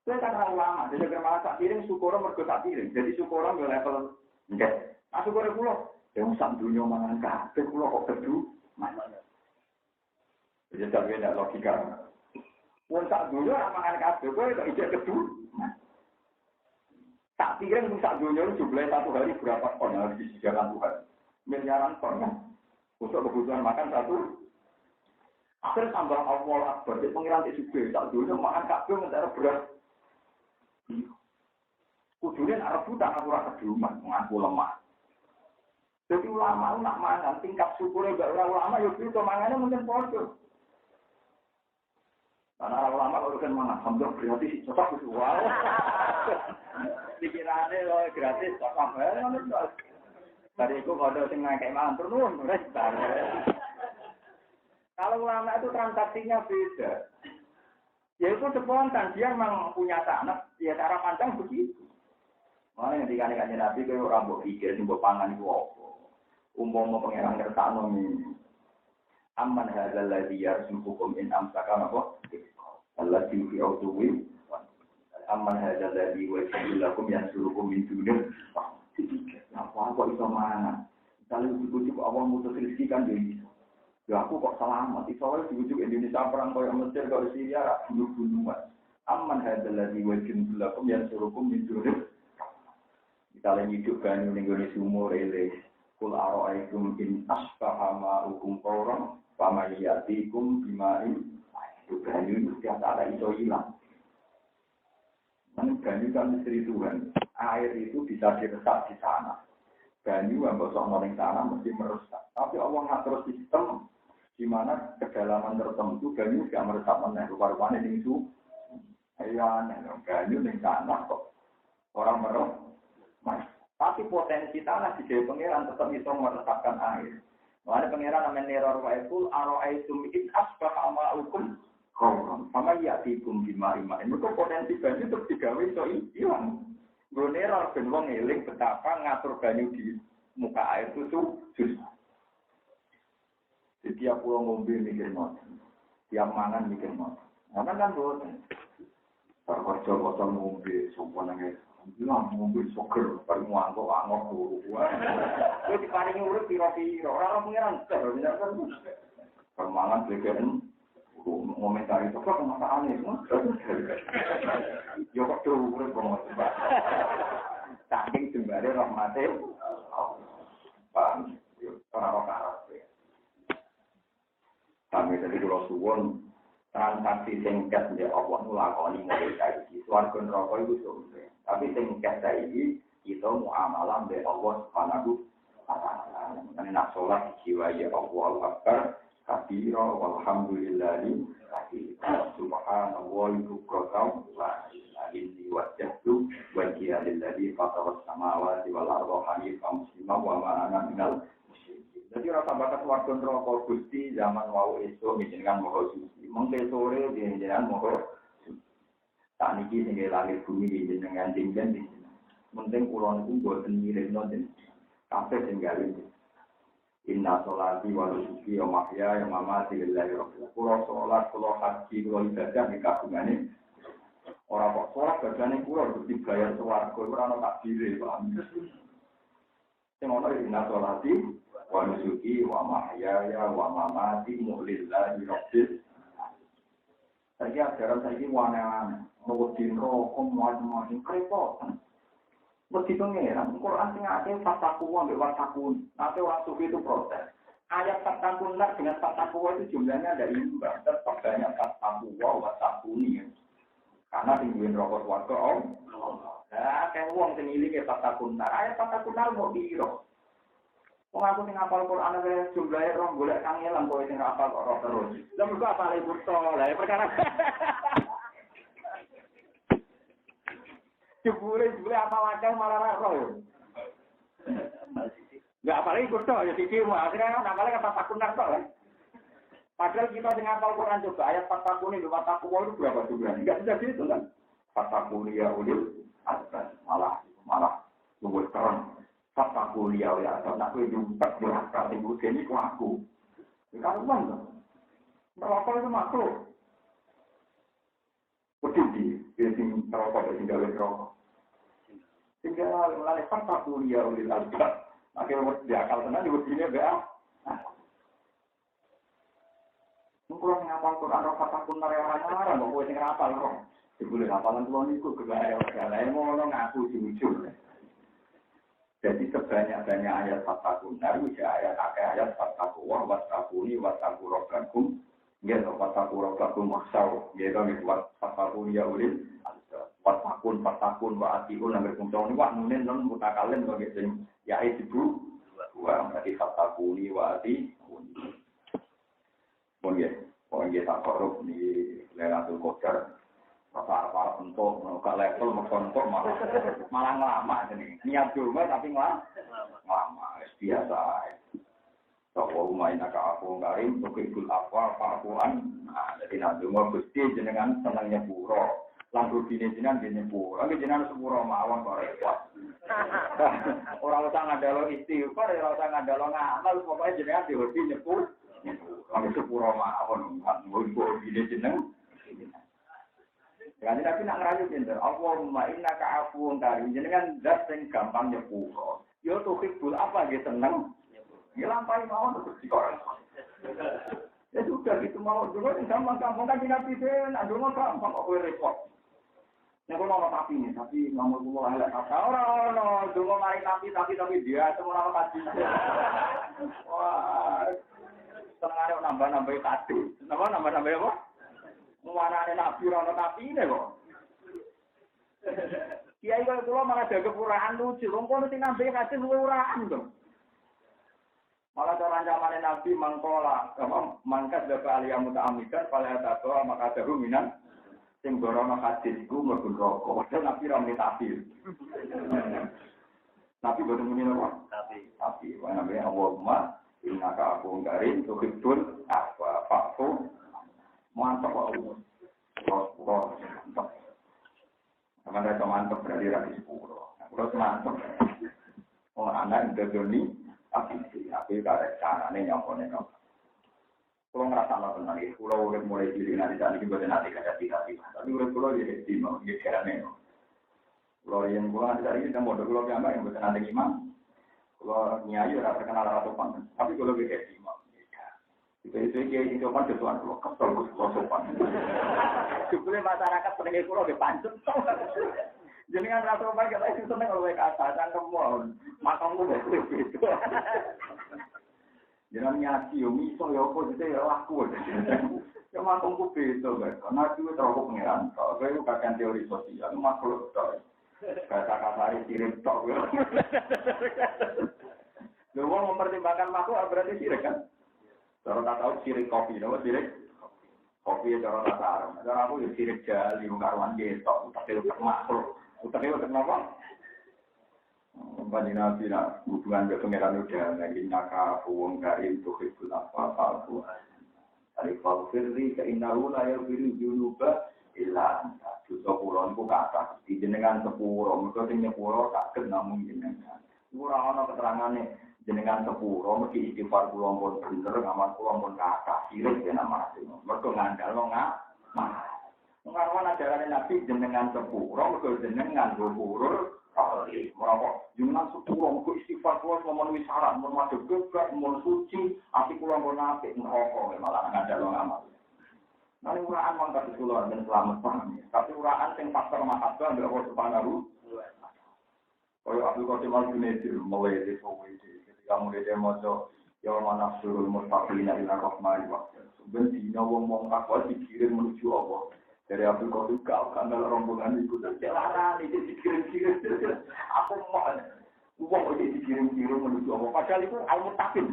Saya kan ulama, jadi malah sak piring syukur mergo sak piring. Jadi syukur yo level enggak. Nah syukur kula, wong sak donya mangan kabeh kula kok perjuman. Jadi tak ada logika. Wong sak donya mangan kabeh kowe kok ijek kedu. Tak piring sak donya jumlah satu hari berapa ton yang harus disediakan Tuhan? Miliaran ton kan? Untuk kebutuhan makan satu. Akhirnya tambah awal akbar, jadi pengiran di suge, sak donya makan kabeh ngendara beras. Kudunya nak rebutan aku rasa keduman, mengaku lemah. Jadi ulama nak mangan, tingkat syukurnya gak ulama, ya itu mangannya mungkin bodoh. Karena ulama kalau kan mana, alhamdulillah gratis, cocok itu. Wow. Pikirannya loh gratis, cocok banget. Tadi itu kalau sing ngakek mantur nun, kalau ulama itu transaksinya beda. Ya itu spontan, dia memang punya tanah, ya cara pandang begitu. Mana yang dikatakan Nabi ke orang buat pikir, buat pangan itu apa? Umpama pengiran kersano ini. Aman hadzal ladzi yarzuqukum in amsaka apa? Allati fi awduwi. Aman hadzal ladzi waja'alakum yansurukum min dunil. Apa iso mana? Kalau dibujuk awang mutus rezeki kan dia. Ya aku kok selamat. Soalnya dibujuk Indonesia perang koyo Mesir koyo Syria bunuh-bunuhan. Aman hadzal ladzi waja'alakum yansurukum min dunil. Kita hidup kan ning ngene sumur ele. Kul ara'aytum in asbaha ma'ukum qawran fama yatikum bima'in banyu setiap ada itu hilang. Banyu kan misteri Tuhan. Air itu bisa diresap di sana. Banyu yang bosok noling sana mesti meresap. Tapi Allah ngatur sistem di mana kedalaman tertentu banyu tidak meresap meneh. Rupa-rupanya di itu. Ayan, banyu di sana kok orang meresap. Tapi potensi tanah di Jawa Pengiran tetap bisa meresapkan air. Mengenai Pengiran namanya neror waiful aro'aitum in asbah ama'ukum khawram. Sama yatikum bima'ima'in. Mereka potensi banyu terus digawe so hilang. Gue neror ben wong eling betapa ngatur banyu di muka air itu susah. Setiap pulau ngombe mikir ngoten. Tiap mangan mikir ngoten. Karena kan boten. Kocok-kocok ngombe sopo nang bilang ngombe soker, paling angok turu. Kowe diparingi urip pira-pira, ora pengiran ter, bener kan. Permangan bleken ngomentari kok masalahane. Yo kok turu urip kok. Saking jembare rahmate. Paham, yo ora ora. Kami tadi kula suwun transaksi singkat ya Allah nglakoni mulai saiki. Swarga neraka iku suwe. Tapi singkat saiki kita muamalah be Allah Subhanahu wa taala. Nak salat jiwa ya Allah akbar kabira walhamdulillahi katsira. Subhanallah bukratan wa inna wajhatu wajhiya lilladzi fatara as-samawati wal arda hanifan musliman wa ma ana minal musyrikin. Jadi rasa bakat swarga neraka Gusti zaman wau esuk njenengan moho suci. Mengke sore njenengan moho tak niki sing langit bumi iki dengan tinggian di sini. Penting kula niku mboten miripno den. Kabeh sing gawe. Inna sholati wa nusuki wa mahya wa mamati lillahi rabbil alamin. Kula salat, kula haji, kula ibadah ning kagungane. Ora kok salat bagane kula Gusti bayar swarga ora ana takdire, Pak. Sing ono inna sholati wa nusuki wa mahyaya wa mamati lillahi rabbil. Saiki ajaran saiki wana wedi rokok macam-macam kerepotan. Wedi pengeran, Quran sing akeh fataku ambek wataku. Nanti orang sufi itu protes. Ayat fataku dengan fataku itu jumlahnya ada imbang. Tetap banyak fataku watakuni. Karena tingguin rokok warga om. Nah, kayak uang sing iki ke fataku. Ayat fataku mau biro. Wong aku sing hafal Quran ae jumlahe rong golek kangelan kowe sing hafal kok terus. Lha mergo hafale buta. Lah perkara jebule apa wae malah ra roh. Enggak apalagi kudu ya siji akhirnya apalagi kata takunan kok. Padahal kita sing hafal Quran coba ayat fatakuni lho fataku itu berapa jumlahnya? Enggak bisa gitu kan. Fatakuni ya ulil asbab malah luwih terang. Fataku liya ya tak kowe nyumpet belakang ibu kene ku aku. Kalau mana? Merokok itu makhluk. Betul sing merokok sing gawe rokok. Tinggal mulai fataku liya ulil albab. Akhirnya dia akal tenan di begini ba. Mungkin ngapal Quran fataku narayana kok kowe sing ngapal kok. Dibule hafalan kula niku gegaya galae ngono ngaku jujur. Jadi sebanyak-banyak ayat fatakun, dari ayat fataku wa watakuni wataku rokakum, gitu wataku rokakum maksau, gitu nih watakun ya ulil, watakun wa atiun yang berfungsi ini wah nunin non mutakalin begitu ya itu dua berarti fatakuni wa atiun. Pokoknya tak korup di Lailatul Qadar. Apa untuk ke level untuk malah ngelama ini niat juga tapi ngelama biasa. Sopo main agak aku ngarim untuk ikut apa-apaan. Nah jadi nanti mau gusti jenengan senangnya puro, langsung jenengan puro, lagi jenengan sepuro mawon kok repot. Orang usah ngadalo istighfar, orang usah ngadalo ngamal, pokoknya jenengan dihobi nyepur, lagi sepuro mawon, mau jenengan. Jadi tapi nak ngerayu pinter. Allahumma innaka afuwun karim. Jenengan zat sing gampang nyepuro. Yo tuhibbul apa gitu seneng. Ya lampahi mawon terus dikok. Ya sudah gitu mau juga gampang-gampang kan tidak bisa. Nak dulu gampang kok kowe repot. Nek kula ana tapi nih, tapi ngomong kula elek kata ora dulu mari tapi dia semua nama kaji. Wah. Senengane nambah-nambah kado. Nambah apa? Muarane nabi ora ono tapine kok. Kiai kok kula malah jaga puraan lucu. Wong kono sing nambe kasih luwe uraan to. Malah cara anjamane nabi mangkola, mangkat dapat aliyamu ta'amikan pada tato maka dahu minan sing gorono hadis iku mlebu neraka. Padahal nabi ra muni tapi. Nabi boten muni napa? Tapi wa nabi Allahumma innaka afuwun karim tuhibbul afwa fa'fu. Mantap Allah. Mantap. Sama ada mantap berarti rapi sepuluh. Terus mantap. Oh anak Indonesia tapi karek carane nyampone kok. Kalau ngerasa lah benar, kalau udah mulai diri nanti tadi kita nanti kada tidak. Tapi udah kalau dia mau dia carane. Kalau yang gua nanti tadi kita mau kalau gambar yang bukan nanti imam. Kalau nyai udah terkenal ratu pan. Tapi kalau dia imam. Itu itu kan tuan kalau kesel sopan. Jebule masyarakat pengen kula ge pancet. Jenengan rasa bae gak iso seneng oleh kata cangkem makammu begitu. Jenengan nyati yo miso yo opo dite yo aku. Ya makamku beto guys. Karena itu terlalu pengeran. Kalau itu kakek teori sosial makhluk tok. Kata-kata sirik tok. Lho wong mempertimbangkan makhluk berarti sirik kan? Cara tak tahu sirik kopi, nama sirik kopi ya cara tak tahu. Cara aku ya sirik jali, mengkaruan getok, utaknya utak makhluk, utaknya utak apa? Bani Nabi nak hubungan ke pengeran udah lagi nakal, wong karim tuh itu apa dari falfirri ke inarula ya biru junuba ilah. Dosa kulon ku kata jenengan sepuro, mereka sing nyepuro tak kena mungkin jenengan. Ora ana keterangane. Jenengan sepuro mesti istighfar kula pun bener ngamal kula pun kathah sirik ya nama asli. Mergo ngandalno ngamal. Ngarwan ajarane Nabi jenengan sepuro mergo jenengan gopurur kali. Merokok, jangan sepuluh, aku istighfar kuat, memenuhi syarat, memaduk gerak, memenuhi suci, api pulang pun nabi, merokok, malah nggak ada lo ngamal. Nanti uraan mangkat di pulau dan selamat paham. Tapi uraan yang faktor mahabbah, nggak harus sepanaru. Kalau Abdul Qasim Al-Junaidi, mulai dari ketika mulai dari mojo, ya mana surul mustaqina ila rahmani waktu. Sebenarnya wong takwa dikirim menuju Allah. Dari Abdul Qasim kau kanal rombongan itu terjelaran itu dikirim-kirim. Aku mau uang itu dikirim-kirim menuju Allah. Padahal itu al-muttaqin.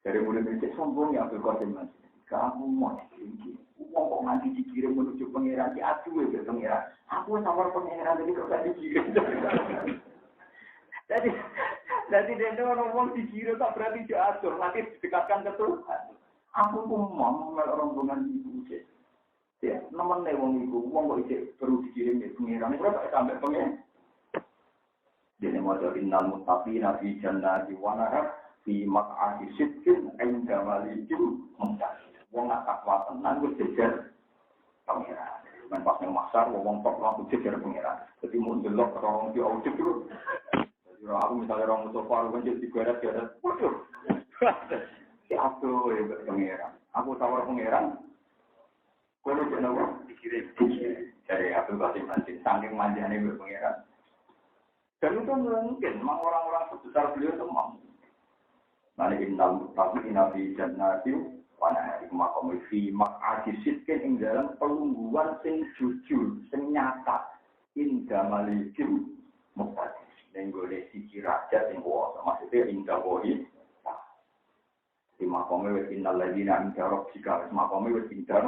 Dari mulai dari sombong ya Abdul Qasim Al-Junaidi. Kamu mau dikirim-kirim. Uang kok nanti dikirim menuju pengiran di aduh ya pengiran. Aku sama pengiran jadi kok dikirim. Jadi dia orang dikirim tak berarti diatur. Nanti didekatkan ke Tuhan. Aku pun mau rombongan itu. Ya, namanya wong itu, wong kok isi perlu dikirim ke pengiran. Ini berapa sampai pengiran? Jadi modal innal muttaqina fi jannati wa nahar fi maq'adi sidqin 'inda malikin muqtadir. Wong nak takwa tenan wis jejer pengiran. Men pas nang masar wong tok langsung jejer pengiran. Dadi mun delok orang di audit itu. Jadi aku misalnya orang Mustafa kan jadi digeret-geret. Waduh. Ya aku ya pengiran. Aku tawar pengiran. Kalau jenama dikirim dari Abdul Qasim Al-Junaidi, saking manjane berpengiran. Dan itu mungkin, memang orang-orang sebesar beliau itu mampu. Nanti innal muttaqina fi jannatin wa nahar maqam fi maq'adi sidqin ing dalam pelungguhan sing jujur, sing nyata, inda malikin muqtadir. Ning gole siji raja sing kuwasa, maksudnya inda wahi. Di maqame wa innal ladina inda rabbika, maqame wa inda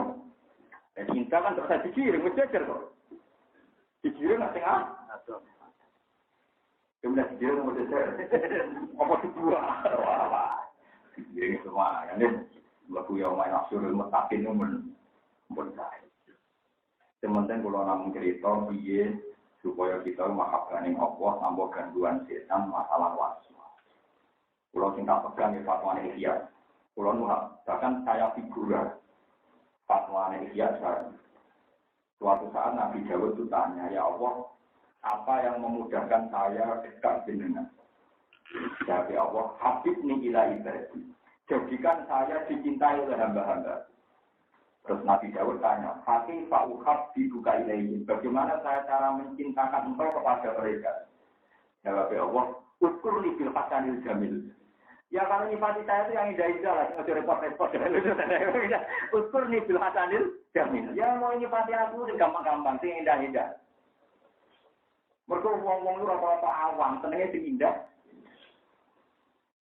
dan cinta kan terus dikirim, ngejajar kok. Dikirim nggak tengah? Kemudian dikirim ngejajar. Apa dibuat? Wah, dikirim semua. Ini lagu yang main asurul mutakin itu mencapai. Sementara kalau namun cerita, biye supaya kita mahabkan yang Allah, tambah gangguan setan, masalah waswa. Kalau kita pegang ya fatwa Indonesia, kalau bahkan saya figura. Fatwa Indonesia sekarang. Suatu saat Nabi Dawud itu tanya, ya Allah, apa yang memudahkan saya dekat dengan? Jadi Allah, habib ni ila ibadi. Jadikan saya dicintai oleh hamba-hamba. Terus Nabi Dawud tanya, Fakih fa'uhab dibuka ilaihi. Bagaimana saya cara mencintakan engkau kepada mereka? Jawab Allah, ukur ni bil hasanil jamil. Ya kalau nyipati saya itu yang indah-indah lah, nggak repot-repot. Ukur nih bil hasanil jamin. Ya mau nyipati aku itu gampang-gampang, sih indah-indah. Mereka ngomong lu rata-rata awam, senengnya sih indah.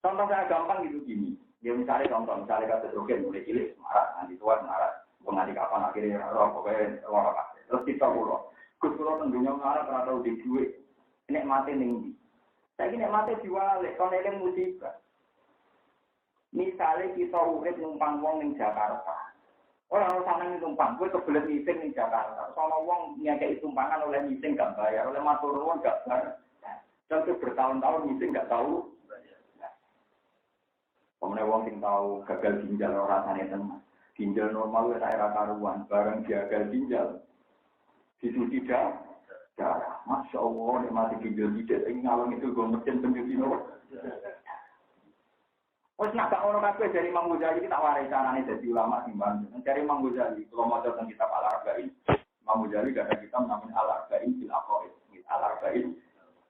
Contoh saya gampang gitu gini. Ya misalnya kata Drogen mulai cilik marah, nanti tua marah, pengadil kapan akhirnya roh pokoknya roh apa. Terus kita pulau, pulau tentunya marah karena tahu di duit, ini mati tinggi. Saya ini mati diwalik, kalau ini musibah. Misalnya kita urip numpang wong ning Jakarta. Orang sana numpang, gue kebelet meeting ning Jakarta. Soalnya wong nyakei tumpangan oleh meeting gak bayar, oleh matur nuwun gak bayar. Dan itu bertahun-tahun meeting gak tahu. Kemudian wong sing tahu gagal ginjal rasane tenan. Ginjal normal wis ora karuan, bareng gagal ginjal. Dicuci darah. Masya Allah, nek mati ginjal tidak ngalung itu gue mesin pencuci nomor. Wes nak gak ono kabeh dari Imam Ghazali kita warai carane dadi ulama timbang. Dari Imam Ghazali kalau mau tentang kitab Al-Arba'in. Imam Ghazali ada kitab namanya Al-Arba'in fil Aqaid. Al-Arba'in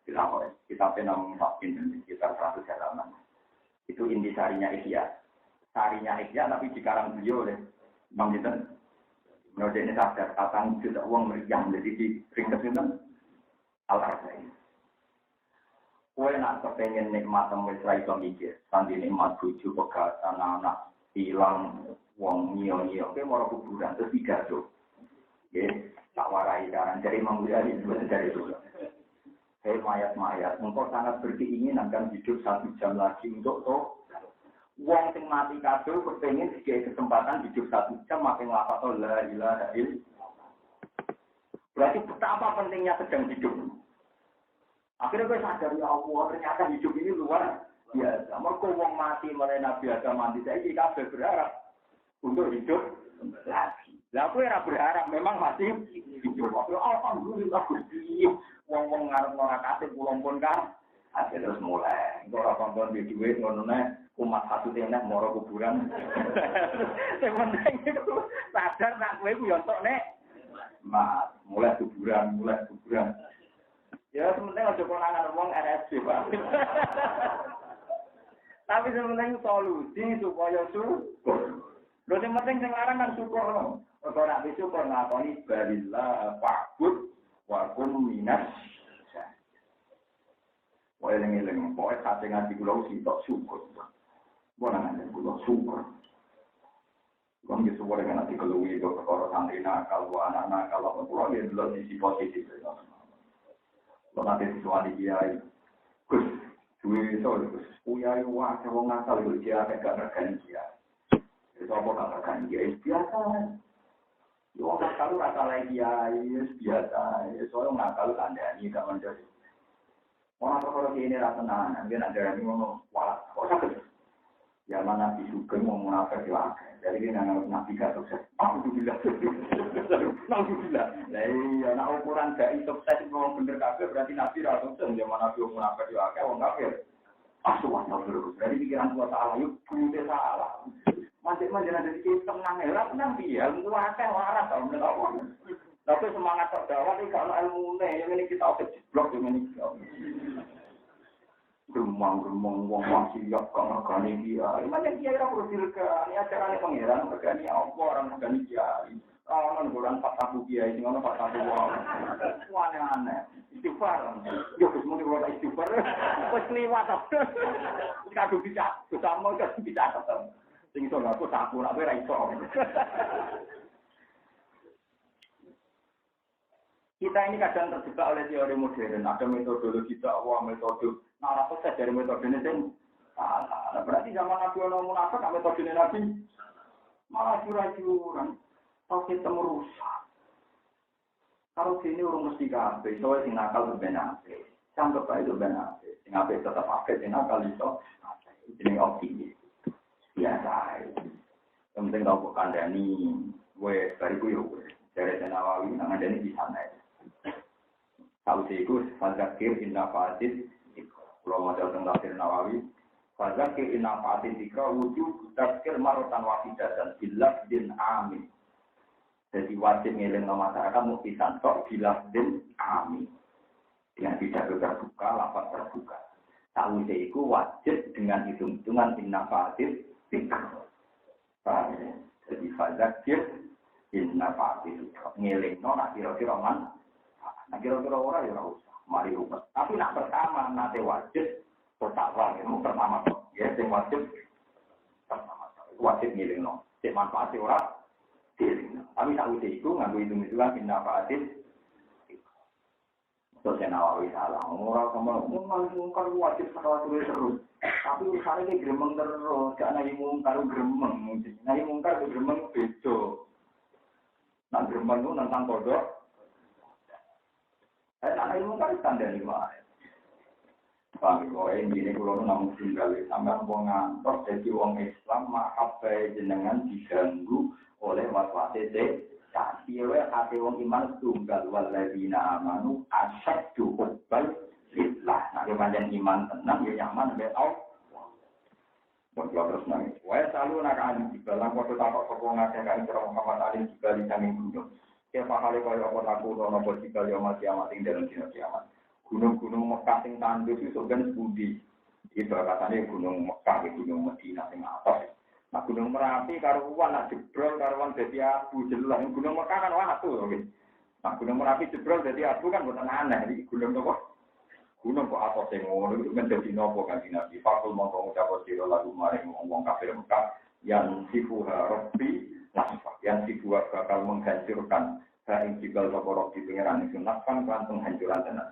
fil Aqaid. Kitabnya namanya sekitar 100 halaman. Itu intisarinya Ihya. Sarinya Ihya tapi dikarang beliau oleh Imam Ghazali. Menurut ini sadar tatang juta uang meriam jadi di ringkas itu Al-Arba'in. Kue nak kepengen nikmat temu Israel itu mikir, sambil nikmat buju, pegatan, anak, hilang, wong nio-nio, kue mau kuburan, terus digaduh. Ya, tak warai jalan, dari Manggujali, dari itu. Hei mayat-mayat, engkau sangat berkeinginan akan hidup 1 jam lagi untuk toh. Wong sing mati kado, kepengen dikasih kesempatan hidup 1 jam, makin lapat, la ilaha illallah. Berarti betapa pentingnya sedang hidup. Akhirnya gue sadar, ya Allah, ternyata hidup ini luar biasa. Mereka wong mati, mulai Nabi Adam mati, saya ini kabeh berharap untuk hidup lagi. Lah aku ora berharap memang masih dijawab. Alhamdulillah Gusti. Wong-wong ngarep ora kate kula pun kan. Akhirnya terus mulai. Engko ora konton di dhuwit ngono nek umat satu tenan moro kuburan. Sing penting itu sadar nak kowe ku yo entuk nek mulai kuburan. Ya sementing aja konangan wong RSC, Pak. Tapi sementing solusi supaya syukur. Lho sing penting sing larang kan syukur lho. Kok ora bisa syukur ngakoni balillah fa'bud wa kum minas. Wae eling-eling pokoke kate ngaji kula sing tok syukur. Bonangan kula syukur. Wong iki syukur dengan ati keluwi kok perkara santri nakal, anak-anak kalau kula ya delok sisi positif. Kok ate disuwani kiai. Gus, duwe iso Gus. Kiai wae wong nakal iki gak regani kiai. Itu apa tak regani kiai biasa. Yo nakal rasa lagi kiai biasa. Soalnya nakal kandhani gak menjadi. Orang perkara ini rasa tenan, dia nak jadi ngono walah. Kok sakit? Ya mana Nabi Sugeng mau munafik ya. Jadi dia nggak Nabi gak sukses. Alhamdulillah. Nah iya, nak ukuran gak sukses mau bener kabeh berarti Nabi ra sukses. Ya mana Nabi munafik ya akeh wong kafir. Subhanallah. Dari pikiran Allah Taala yuk bute salah. Masih-masih ada di tenang ya, tenang dia. Mungkin akeh waras tau bener apa. Tapi semangat terdakwah ini kalau ilmu yang ini kita kejeblok yang ini. Gemang-gemang wong masih siap kang regane kiai. Macam kiai ora profil ke ini acarane pangeran regane apa orang regane kiai. Ono orang fatahu kiai sing ono fatahu wae. Aneh. Istighfar. Yo wis muni ora istighfar. Wis liwat to. Kado bisa, utama kan bisa tetep. Sing iso aku tak ora iso. Kita ini kadang terjebak oleh teori modern, ada metodologi dakwah, metode narasi sukses dari metode ini sing salah. Berarti zaman Nabi ono munafik, metode Nabi malah curang-curang, tauhid temu rusak. Kalau sini urung mesti kabeh, soalnya sing nakal benar. Sampai bae itu benar. Sing apik tetap apik, sing nakal iso jenenge optimis. Biasa. Yang penting tau kok kandhani, wes bariku yo wes. Dari Nawawi nang ngandani di sana. Tahu sih itu fadzakir inna fa'atin kalau mau tentang tafsir Nawawi fadzakir inna fa'atin dikra wujud tafsir marotan wahidatan bilaf din amin. Jadi wajib ngeling nama masyarakat muktisan tok bilaf din amin dengan tidak terbuka, lapat terbuka. Tahu sih itu wajib dengan hitung-hitungan inna fa'atin dikra. Jadi fadzakir inna fa'atin dikra ngeling nak kira-kira man. Nah kira-kira orang ya usah, mari rumus. Tapi nak pertama nanti wajib pertama, pertama ya yang wajib pertama itu wajib ngiling no. Cek manfaat orang ngiling. Tapi tak udah itu nggak itu kan pindah manfaatin. Terus saya Nawawi salah. Orang kamu mungkar wajib setelah terus. Tapi urusannya ini gremeng terus. Gak naik mungkar gremeng. Naik mungkar gremeng bedo. Nah gremeng itu tentang kodok. Anak ilmu kan standar lima. Bang, kau ini kalau namun tinggal sampai wong ngantor jadi wong Islam mahabai jenengan diganggu oleh waswase tapi hati wong iman tunggal waladina amanu asyaddu hubbal lillah. Nah, kemudian iman tenang ya nyaman betul. Bukan terus nangis. Wah, selalu nak ahli dibalang waktu takut sokong ngajak kain cerah Muhammad Ali dibalik samping gunung. Siapa kali kaya apa aku ana apa dibalik amat kiamat ing dalem dina kiamat. Gunung-gunung Mekah sing tandus iso ben budi. Iki katane gunung Mekah iki gunung Madinah sing atas. Nah gunung Merapi karuan nak jebrol karuan dadi abu jelas. Gunung Mekah kan watu to nggih. Nah gunung Merapi jebrol dadi abu kan boten aneh iki gunung apa? Gunung kok atas sing ngono iku men dadi napa kan Nabi. Fakul mongko ngucap sira lagu maring wong kafir Mekah yang sifuha rabbi nasfa yang sifuha bakal menghancurkan saing jibal toporo di pengeran itu nasfan kan penghancuran tenan.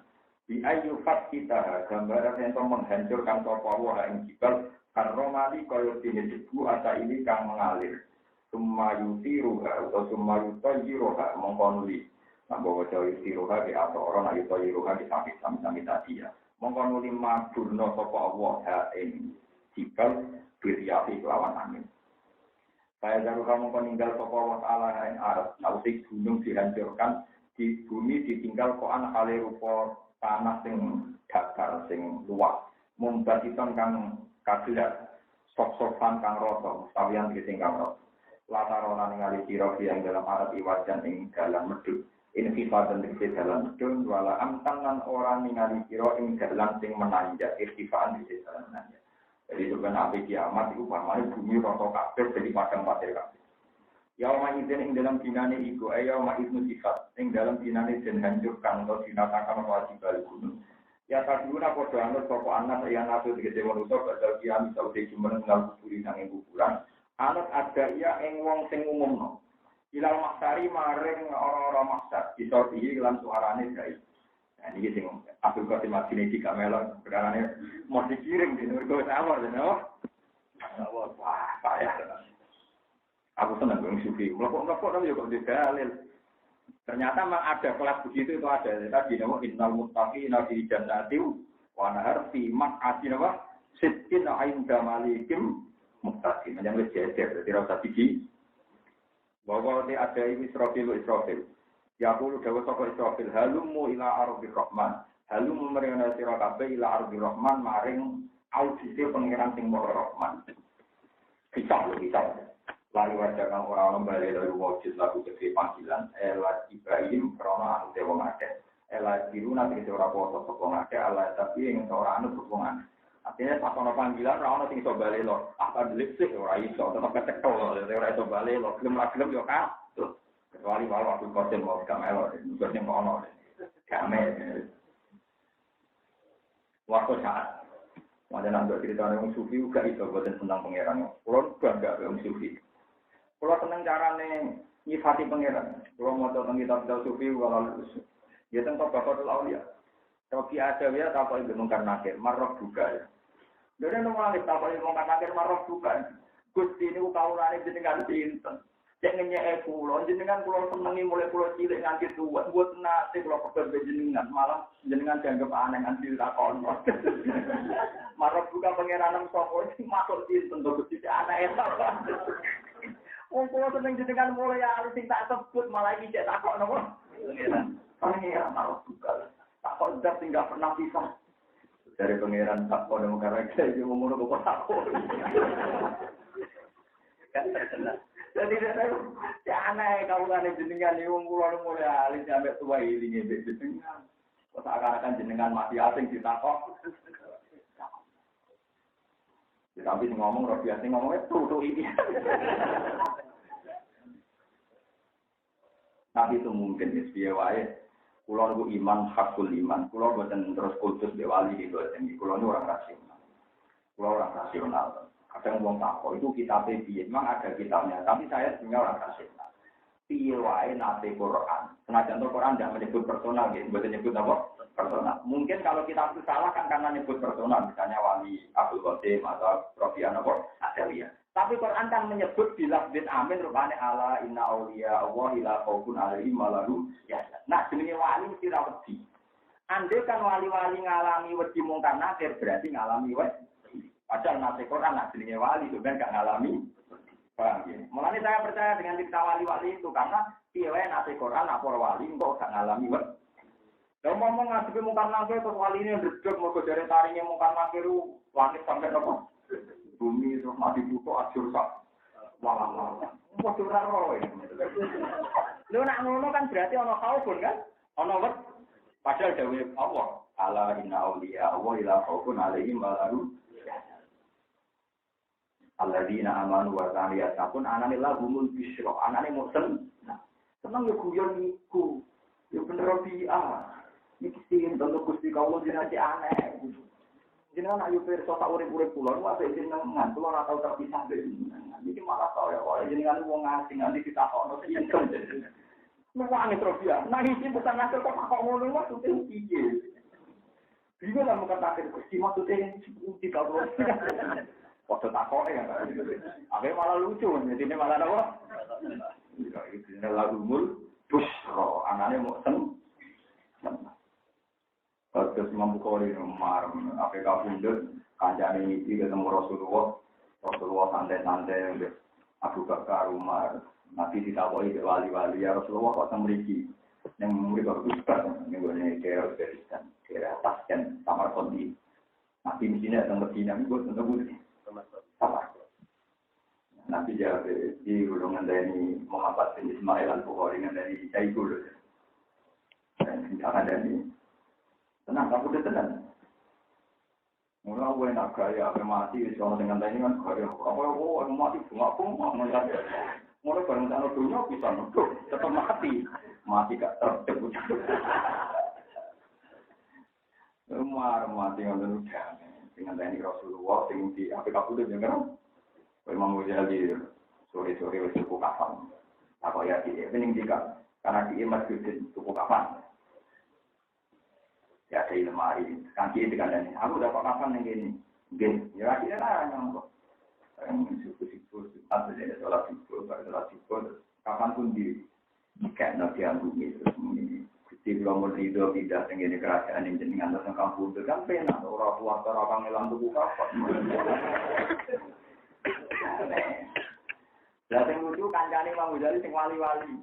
Di ayu fat kita gambaran yang menghancurkan toporo saing jibal karomali koyo dene debu asa ini kang mengalir. Sumayuti ruha atau sumayuti roha mongkonuli. Nah bahwa jauh istiroha di atau orang ayu toyi roha di sami tadi ya. Mongkonuli madurno topo Allah ing jibal biriapi kelawan angin. Saya baru kamu meninggal sapa wa ta'ala ing arep sausi gunung dihancurkan di bumi ditinggal kok ana kali rupa tanah sing datar sing luas mumbatiton kang kagelar sok-sokan kang rata sawiyan ditinggal rata latarona ningali sira yang dalam arep iwajan ing dalan medhut infifatan di dalan medhut wala amtan lan ora ningali sira ing dalan sing menanjak irtifaan di dalan menanjak. Jadi itu kan api kiamat itu pamane bumi rata kabeh jadi padang pasir kabeh. Ya ma izin ing dalam dinane iku ya ma iznu sifat ing dalam dinane den hancurkan atau dinatakan wajib bal gunung. Ya kaduna padha anut sapa anak ya nabi tegese manusa badal kiamat saude jumeneng nang kuburi nang ing kuburan. Anut ada ya ing wong sing umumno. Ilal maksari maring ora-ora maksar iso iki lan suarane gaib. Nah, ini sing Abdul Qasim Madini di Kamelon, perkarane mau dikirim di Nurgo Tawar, no? Wah, payah. Aku senang dengan sufi. Melokok-melokok tapi juga di dalil. Ternyata memang ada kelas begitu itu ada. Tadi nama innal muttaqina fi jannatin wa nahar fi maq'adin wa sittin 'inda malikim muttaqin. Yang wis jejer, dadi ora usah digi. Bahwa ada Israfil. Ya kulo dawa saka Israfil halumu ila ardir rahman halumu marina sira kabeh ila ardir rahman maring audite pangeran sing maha rahman bisa lari wajah kang ora ono bali dari wujud lagu gede panggilan elat Ibrahim krana anu dewa ngake elat diruna tegese ora poso sapa ngake ala tapi ing ora anu sapa ngake artinya pas ono panggilan ora ono sing iso bali lho apa delik sih ora iso tetep ketekel ora iso bali lho gelem yo ka kecuali walau aku kosen mau kamelo, bukannya mau ono, kamel. Waktu saat, macam nak cerita orang sufi juga itu buatan tentang pangeran. Kalau bangga orang sufi, kalau tentang carane nyifati pangeran, kalau mau tentang kitab sufi kalau dia tentang bapak aulia. Tapi ada dia tak boleh mengkar nakir, marok juga ya. Jadi nomor tak boleh mengkar nakir, marok juga. Gusti ini kaulan ini dengan cinta. Jangan nyek pulau, jenengan pulau senengi mulai pulau cilik nganti tua, buat nasi pulau pekerja jenengan, malah jenengan dianggap aneh nganti lakon. Marah buka pengiranan sokor, masuk sih tentu begitu aneh itu. Pulau seneng jenengan mulai harus tak sebut malah ini cek takok nopo. Pangeran marah buka, takok dah tinggal pernah pisah. Dari pangeran takok nopo karena saya mau ngomong nopo takok. Jadi saya aneh kalau kan jenengan ini pulau mulai alis sampai tua ini jenengan. Seakan-akan jenengan masih asing ditakok. Tapi ngomong roh biasa ngomongnya tuh ini. Tapi itu mungkin ya wae. Pulau itu iman hakul iman. Pulau buatan terus kultus dewali di buatan. Pulau itu orang rasional. Pulau orang rasional. Kadang wong takok itu kitabnya piye, memang ada kitabnya, tapi saya sebenarnya orang rasional. Piye wae nate Quran. Senajan Quran tidak menyebut personal, gitu, bukan menyebut apa? Personal. Mungkin kalau kita itu salah kan karena menyebut personal, misalnya wali Abdul Qasim atau Rofian apa? Adelia. Tapi Quran kan menyebut bilaf bin amin rupane ala inna auliya Allah ila khaufun alaihim wa lahum yahzanun. Nah, jenenge wali mesti ra wedi. Andai kan wali-wali ngalami wedi mungkar nakir berarti ngalami wedi. Padahal nasi Quran nak jenenge wali itu kan gak ngalami. Paham ya? Mulane saya percaya dengan cerita wali-wali itu karena piye nasi Quran nak para wali kok gak ngalami wedi. Lah ngomong ngadepi mungkar nakir terus wali ini ndredeg mergo jare taringe mungkar nakir langit sampai nopo? Bumi terus mati buka ajur sak. Walah. Kok ora roe. Lho nak ngono kan berarti ana khaufun kan? Ana wedi. Padahal dawuh Allah, ala inna auliya Allah ila khaufun alaihim wa lahum alladzina amanu wa kanu yattaqun anane lahumul bisyra anane muksen nah seneng yo guyon niku yo bener bi'a iki sing tentu Gusti kawula jenenge aneh jenengan ayo pirsa tak urip-urip kula wae jenengan kula ora tau terpisah dari jenengan iki malah kaya wae jenengan wong asing nanti ditakokno sing Mewani trofia. Nah ini bukan hasil kok ngono maksudnya piye. Bingung lah muka takir Gusti maksudnya tidak terus. Waktu takoke ya. Ape malah lucu, jadi malah apa? Ya itu lagumul busro, anane mau seneng. Terus Bukhari nomor APK Bundut kancane iki ketemu Rasulullah santai-santai Abu Bakar, Umar, Nabi ditakoki ke wali-wali ya Rasulullah kok temriki. Yang mereka Ustaz, yang gue daerah Uzbekistan, daerah Tashkent, Samarkand. Nabi di sini ada Medina, gue tentu Samarkand. Nabi jawab di golongan dari Muhammad bin Ismail Al-Bukhari dari Sayyidul. Dan akan dari tenang, kamu udah tenang. Mula gue nak gaya, mati, soal dengan ini kan gaya. Aku mati, aku mau ngeliat. Mulai bareng sana dunia bisa nuduh, tetap mati gak tertebus. Mati nggak udah. Dengan ini Rasulullah, tinggi apa kamu udah dengar? Imam Ghazali sore-sore wis tuku kafan. Apa ya dia pening tiga karena dia masih tuku kafan. Ya ada lemari, kaki itu kan ini. Aku dapat kafan yang gini. Gini, ya dia lah yang kok. Yang situ-situ, ada sholat situ, kapan pun di kayak nabi bumi terus ini. Di Blomor itu pindah dengan kerajaan yang jenengan atas kampung itu kan penak orang tua orang ngelang tubuh kapan. Lah sing lucu kancane Imam Ghazali sing wali-wali.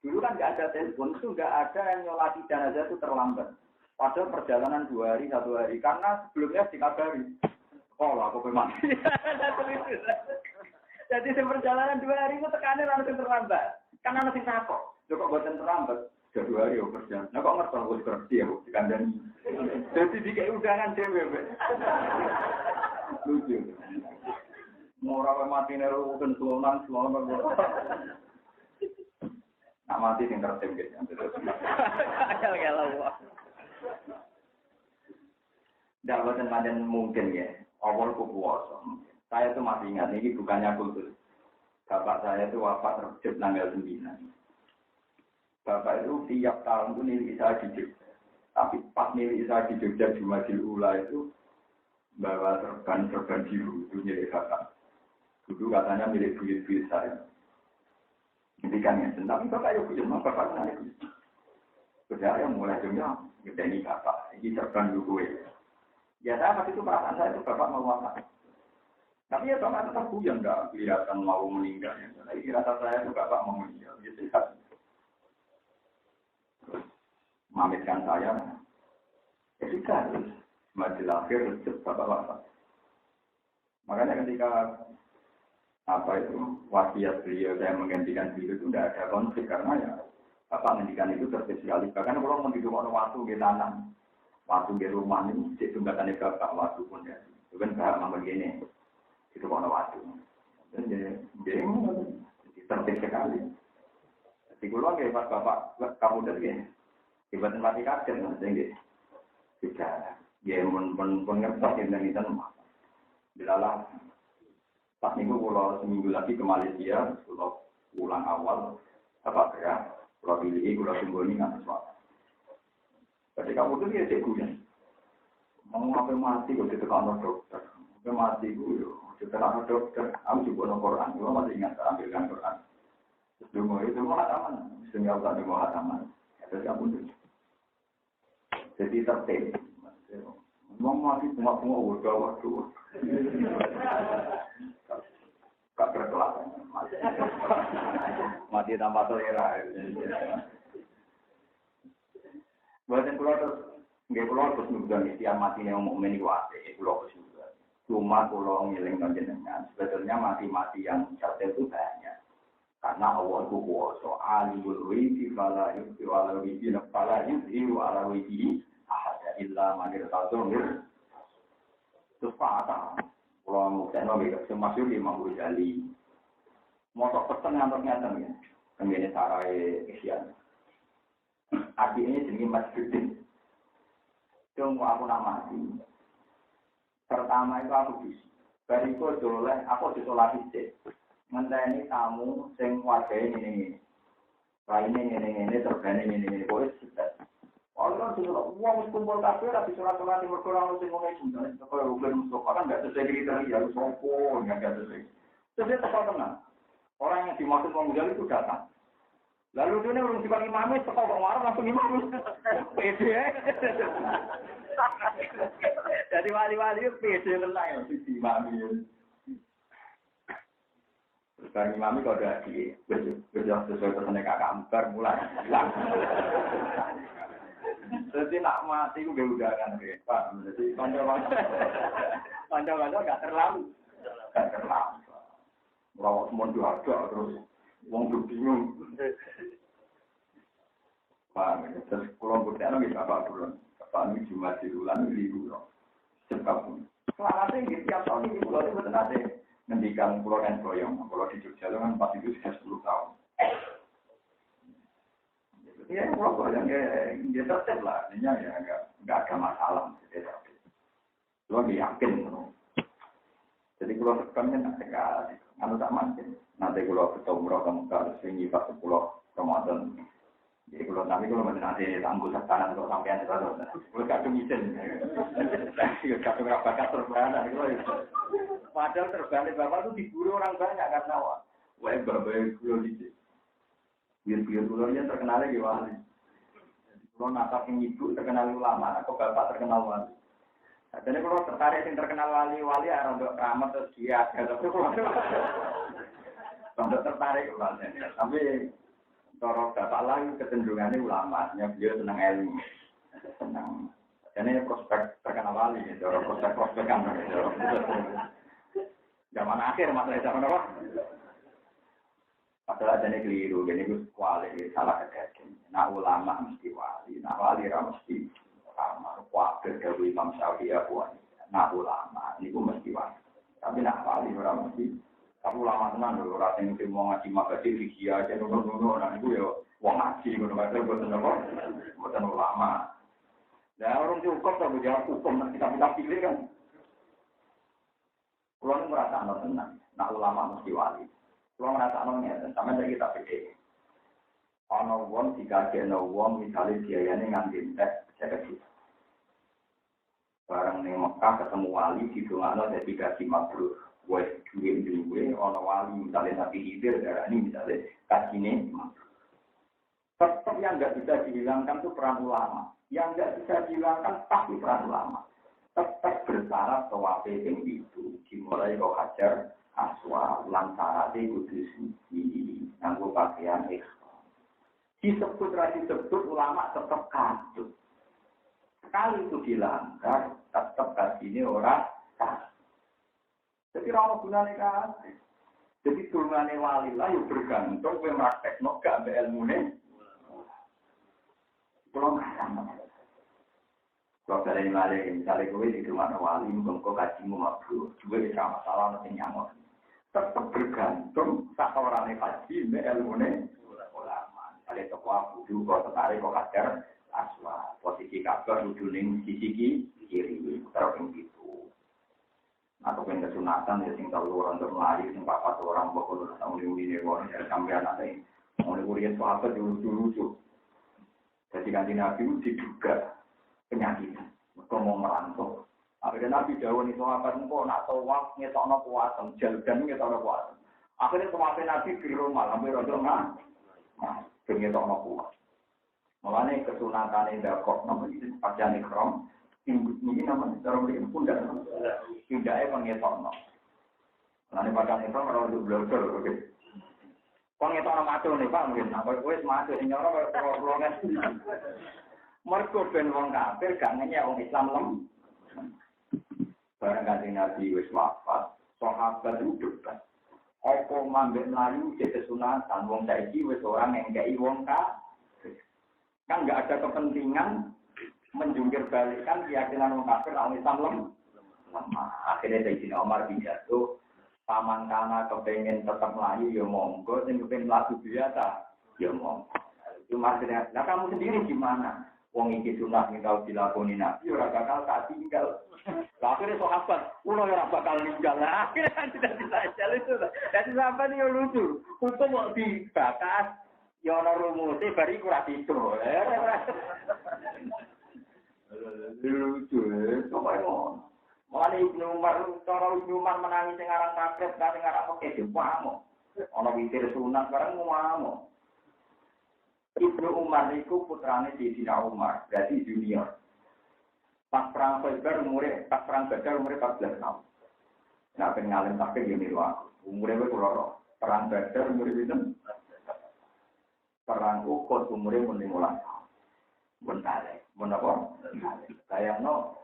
Dulu kan enggak ada telepon, itu enggak ada yang nyolati jenazah itu terlambat. Padahal perjalanan 2 hari 1 hari karena sebelumnya dikabari. Sekolah aku mati. Jadi perjalanan 2 hari itu tekanan langsung terlambat. Karena nanti takut. Kok buatan terlambat. Sudah 2 hari perjalanan. Nah kok ngerti aku seperti ya dikandani. Jadi dikai undangan dhewe. Lucu. Murah mati neru kan selonan. Nak mati sing tertim guys. Agak-agak. Dapat dan mungkin ya. Awal puasa. Saya tuh masih ingat, ini bukannya kultus. Bapak saya itu wafat terjebak tanggal 9. Bapak itu tiap tahun itu milik saya di Jogja. Tapi pas milik saya di Jogja di Majil Ula itu bawa serban biru itu milik bapak. Dulu katanya milik duit saya. Ini kan ya, tapi bapak ya punya, bapak kan itu. Saya yang mulai jumlah, ngedeni bapak. Ini serban gue. Ya saya waktu itu perasaan saya itu bapak mau wafat. Tapi ya bapak tetap buyang, enggak kelihatan mau meninggal. Tapi rasa saya itu bapak mau meninggal. Gitu kan. Mamitkan saya. Ya sudah, terus majil akhir bapak wafat. Makanya ketika wasiat beliau saya menggantikan beliau itu tidak ada konflik karena ya bapak menghentikan itu tertib sekali. Bahkan kalau menghidupkan orang waktu di tanam. Waktu di rumah ini, cek tunggatannya bapak waktu pun ya. Itu kan bahak mama gini. Itu kalau waktu. Dan jadi tertib sekali. Jadi kalau nggak pas bapak kamu dari gini. Tiba-tiba mati kaget. Jadi tidak. Ya pun ngertos ini rumah. Bilalah. Pas minggu kalau seminggu lagi ke Malaysia. Kalau pulang awal. Apa ya. Kalau pilih, kalau tunggu ini nggak sesuatu. Jadi kamu tuh dia cek gue, mau ngapain mati gue ditekan dokter, ngapain mati gue, ditekan dokter, aku juga Quran, gue masih ingat ambilkan Quran. Terus dulu itu mau hataman, sehingga aku tadi mau hataman, terus kamu tuh, jadi tertib, mau mati cuma udah waktu, gak berkelas, mati tanpa selera. Buatan pulau terus, nggak pulau terus nungguan istilah mati yang mukmin itu ada, pulau juga. Cuma pulau ngiling dengan sebetulnya mati-mati yang cerdas itu banyak. Karena Allah itu kuasa, alimul wiji, fala yuzi, wala wiji, fala yuzi, wala wiji, ahada illa manir tazumir. Terus patah, pulau mukmin itu semasyur di Imam Ghazali. Motor pesen ngantor-ngantor ya, kemudian sarai kesian. Artinya jenis masjidin. Tunggu aku nak mati. Pertama itu aku bisa. Bariku doleh, aku disolasi cek. Ngenteni tamu, sing wargai ini. Lainnya ini, terbani ini. Boleh sudah. Kalau sudah, uang kumpul kafir, habis sholat-sholat timur kurang, sing ngomong itu. Kalau bukan Mustafa kan nggak sesuai kriteria, harus sopo, nggak sesuai. Terus dia tekal tenang. Orang yang dimaksud Mengujal itu datang. Lalu dia belum dipanggil imam, sekolah orang langsung imam. Pede. Jadi wali-wali pede tenang di imam. Barang imami kok ada di berjauh sesuai pesannya kakak bar mulai hilang. Jadi nak mati gue udah kan Pak. Jadi panjang-panjang gak terlalu. Merawat semua ada terus wong bingung. Pak, terus kalau bertanya lagi bapak dulu. Bapak ini cuma di bulan libur. Cekap. Selamatnya gitu tiap tahun ini pulau itu betul ada ngendikan pulau dan goyong. Kalau di Jogja kan pas itu sudah 10 tahun. Ya, pulau goyong ya tetap lah. Artinya ya nggak ada masalah. Pulau yakin. Jadi pulau sekamnya nak sekali. Anu tak mancing. Nanti pulau ketemu pulau kamu harus tinggi pas pulau Ramadan. Jadi kalau nanti nanti tangguh setanan untuk sampean itu, kalau kadung izin, kadung rapakat terbalik, padahal terbalik bapak itu diburu orang banyak karena wah bapak kulo izin, biar kulonya terkenal lagi wali, kalau natak yang ibu terkenal ulama, atau bapak terkenal wali, jadi kalau tertarik yang terkenal wali orang untuk keramat terus dia, untuk tertarik ulasnya, tapi Kalau bapak lagi kecenderungannya ulamanya beliau senang ilmu, senang. Ini prospek terkenal wali, prospek kan. Zaman akhir masalah zaman apa? Masalah jadi keliru, jadi itu wali salah kejadian. Nah ulama mesti wali, nah wali mesti ulama. Wakil dari Imam Syafi'i puan. Nah ulama ini pun mesti wali. Tapi nah wali mesti. Aku lama tenan lho, ora sing mau ngaji magadi fikih aja ngono-ngono, nah iku ya wong ngaji ngono bae boten apa, boten ulama. Lah orang cukup to jawab hukum nek kita pilih kan. Kulo merasa ana tenan, nak ulama mesti wali. Kulo merasa ana ngene, sampe kita pikir. Ana wong dikagekno wong misale biayane nganti entek jaga juta. Barang ning Mekah ketemu wali didongakno dadi gaji mabrur. Wes duwe ana wali misalnya Nabi Khidir ini misalnya kajine tetap yang nggak bisa dihilangkan itu peran ulama, yang nggak bisa dihilangkan pasti peran ulama, tetap bersyarat bahwa yang itu dimulai kau hajar aswa lantaran kudu suci nganggo pakaian ihram disebut ulama tetap kacau sekali itu dilanggar tetap kajine orang kacau. Jadi orang gunanya kan, jadi turunannya wali lah yang bergantung gue praktek gak ambil ilmu nih. Kalau nggak sama, kalau dari wali misalnya gue di rumah wali, mungkin kau kajimu mabrur, juga bisa masalah nanti nyamuk. Tetap bergantung sak orangnya kaji ambil ilmu nih. Ulama, misalnya toko budu kau tertarik kau kajar aswa, posisi kabar budu ning sisi kiri, terus gitu. Atau yang kesunatan ya sing tahu orang termari sing papat orang pokok tahun ini orang sampean ada yang mulai kuliah sahabat dulu. Jadi kanji Nabi itu diduga penyakit, mereka mau merantau. Akhirnya Nabi jauh nih sahabat engkau nak tawaf ngetokno puasa, jalan ngetokno puasa. Akhirnya sahabat Nabi di rumah hampir rodok nah, ngetokno puasa. Mulanya kesunatan ini dakok namanya pakaian ikhram. Ini namanya cara beli pundak. Pundaknya pengetokno. Nanti pakaian ikhram orang itu belajar, oke. Pengetokno maco nih Pak mungkin. Apa wis maco sing nyoro karo kan. Mergo ben wong kafir gak ngenyek wong Islam lem. Barang kanjeng Nabi wis wafat, sahabat itu debat. Apa mambek mlayu jadi sunatan wong saiki wis ora ngengkei wong kafir. Kan enggak ada kepentingan menjungkir balikan keyakinan orang kafir orang Islam lemah. Akhirnya Sayyidina Umar pidato, paman kana kepengen tetap melayu ya monggo, sing kepengen lagu biasa ya monggo. Cuma akhirnya, nah kamu sendiri gimana? Wong iki sunah sing tau dilakoni Nabi ora bakal tak tinggal. Lah akhirnya sahabat, ulo ora bakal ninggal. Lah akhirnya tidak bisa itu. Jadi sahabat ini lucu. Hukum kok dibakas ya ana rumuse bari ora tidur. Lucu, coba ngono. Mulane Ibnu Umar, cara Ibnu Umar menangis sing aran kaget, sing aran oke dipamo. Ana witir sunat bareng ngomong. Ibnu Umar iku putrane Sayyidina Umar, berarti junior. Pas perang Badar umure 14 tahun. Nah, pengen ngalim takbir yo niru aku. Umure wis ora. Perang Badar umur itu. Perang Uhud umurnya mun 15 tahun. Mun kale. Mun apa? Sayangno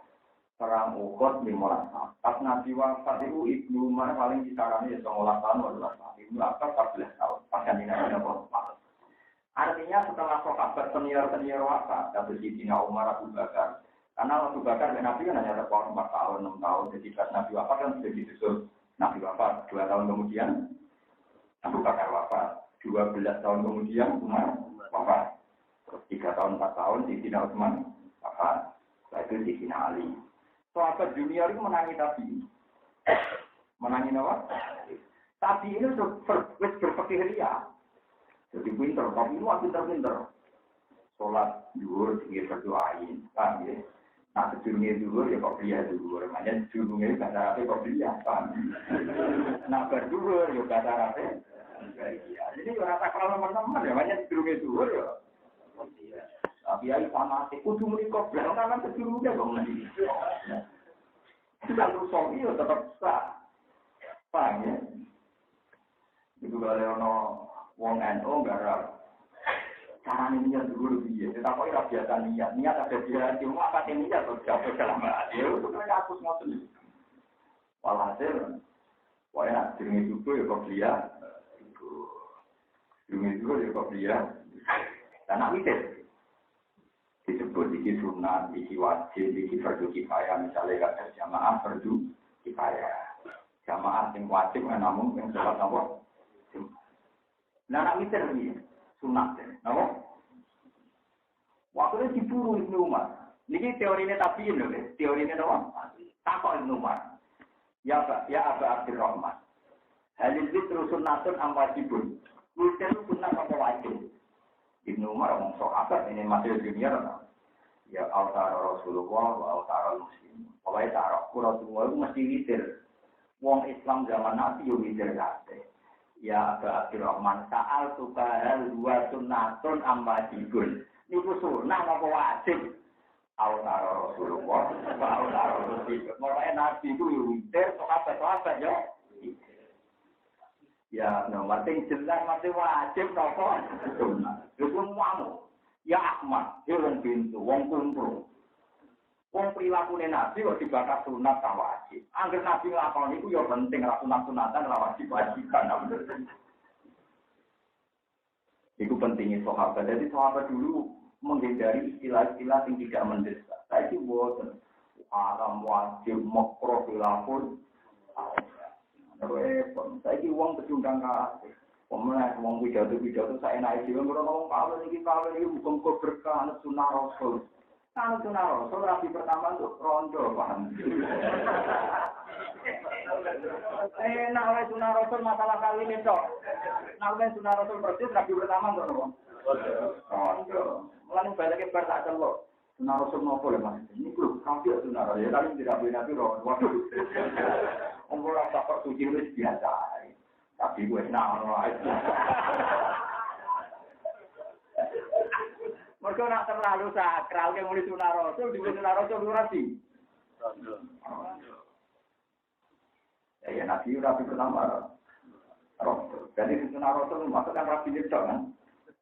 perang Uhud 15 tahun. Pas Nabi wafat itu Ibnu Umar paling kisarannya 19 tahun, 12 tahun. Ibnu Abbas 14 tahun. Pas kan ini ada apa? Artinya setelah sahabat senior wafat, kata Sidina Umar, Abu Bakar. Karena Abu Bakar dan Nabi kan hanya terpaut 4 tahun, 6 tahun. Jadi pas Nabi wafat kan sudah disusul. Nabi wafat 2 tahun kemudian, Abu Bakar wafat. 12 tahun kemudian Umar wafat. Terus 3 tahun, 4 tahun Sidina Utsman wafat. Setelah itu Sidina Ali. Sahabat junior itu menangi Nabi. Menangi apa? Tapi ini berpikir ria. Jadi pinter, tapi itu pinter-pinter. Sholat zuhur, tinggi berdoain. Paham ya? Nah, sejurungnya zuhur, ya kok beliau zuhur. Makanya sejurungnya itu bahasa Arabnya kok beliau. Paham? Nah, berduhur, ya bahasa Arabnya. Jadi orang tak kalau teman-teman, ya makanya sejurungnya zuhur, ya. Tapi ya, fanatik. Kudu menikah, belakang sejurungnya kok nanti. Tidak usah, iya tetap sah. Paham ya? Itu kalau wong NU garap cara niat dulu dia. Tetapi ora biasa niat ada dia cuma apa niat terus jatuh dalam hati. Itu kan aku ngoten. Walhasil wae jenenge juga ya kok dia. Jenenge juga ya kok dia. Dan nak mikir disebut iki sunat, iki wajib, iki fardu kifayah misalnya kata jamaah fardu kifayah. Jamaah sing wajib namun yang salat apa? Nah, nak mikir ni sunat, apa? Waktu itu diburu Ibnu Umar. Niki teorinya tabiin loh, teorinya apa? Takut Ibnu Umar. Ya Aba Abdurrahman. Halil witru sunnatun am wajibun. Witru sunnat apa wajib? Ibnu Umar ngomong sahabat ini masih junior. Ya al-tara Rasulullah wa al-tara muslim. Pokoknya taruh Rasulullah itu mesti witir. Wong Islam zaman Nabi yo witir kabeh. Ya Aba Abdurrahman, sa'al tukahal dua sunnatun amwajibun. Niku sunnah apa wajib? Al-Tara Rasulullah, Al-Tara Rasulullah. Mulai Nabi itu witir, sahabat-sahabat ya. Ya, nomor yang jelas masih wajib apa? Sunnah. Itu semuamu. Ya Ahmad, ya wong pintu, wong kumpul. Wong prilakune Nabi kok dibakar sunat ta wajib. Angger Nabi nglakoni iku ya penting ra sunat-sunatan ra wajib-wajiban. Iku pentingnya sahabat. Jadi sahabat dulu menghindari istilah-istilah yang tidak mendesak. Saya itu boten haram wajib makruh dilapor. Saya itu wong pecundang kabeh. Wong pidato saya naik dhewe ora ngomong kawin iki hukum berkah sunah Rasul. Kalau sunah Rasul, rapi pertama untuk rondo, paham? Nah, sunah Rasul masalah kali ini, cok. Nah, sunah Rasul persis, rapi pertama untuk rondo. Mulai balik ke tak celok. Sunah Rasul nopo ya, mas? Ini belum hampir sunah Rasul. Ya, tapi tidak boleh rondo. Waduh. Umur rasa kok suci itu biasa. Tapi gue senang, mereka nak terlalu sakral, yang mulai sunah Rasul, di sunah Rasul rapi. Ya Nabi rapi pertama Rasul. Jadi di sunah Rasul maksudkan rapi itu kan,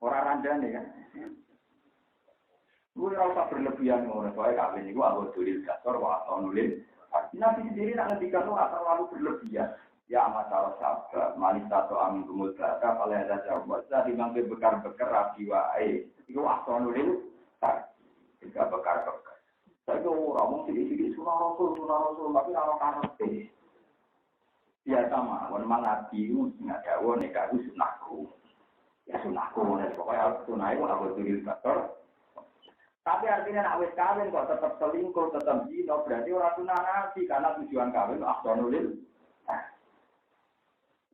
orang randani kan. Gue rasa berlebihan ngono, soalnya kali ini gue agak tulis dasar, atau nulis. Nabi sendiri nak ngendikan itu terlalu berlebihan. Ya masalah sahabat, manis atau amin kemudian, kalau ada sahabat, saya dimanggil bekar-bekar rapi wae. Itu asal nulis, tidak bekar-bekar. Saya itu ngomong sedikit sunah Rasul, tapi orang karate. Ya sama, memang Nabi itu nggak jauh, nggak itu sunahku. Ya sunahku, pokoknya sunah itu aku tulis kantor. Tapi artinya nak wis kawin kok tetap selingkuh, tetap zina, berarti orang sunah Nabi karena tujuan kawin asal nulis.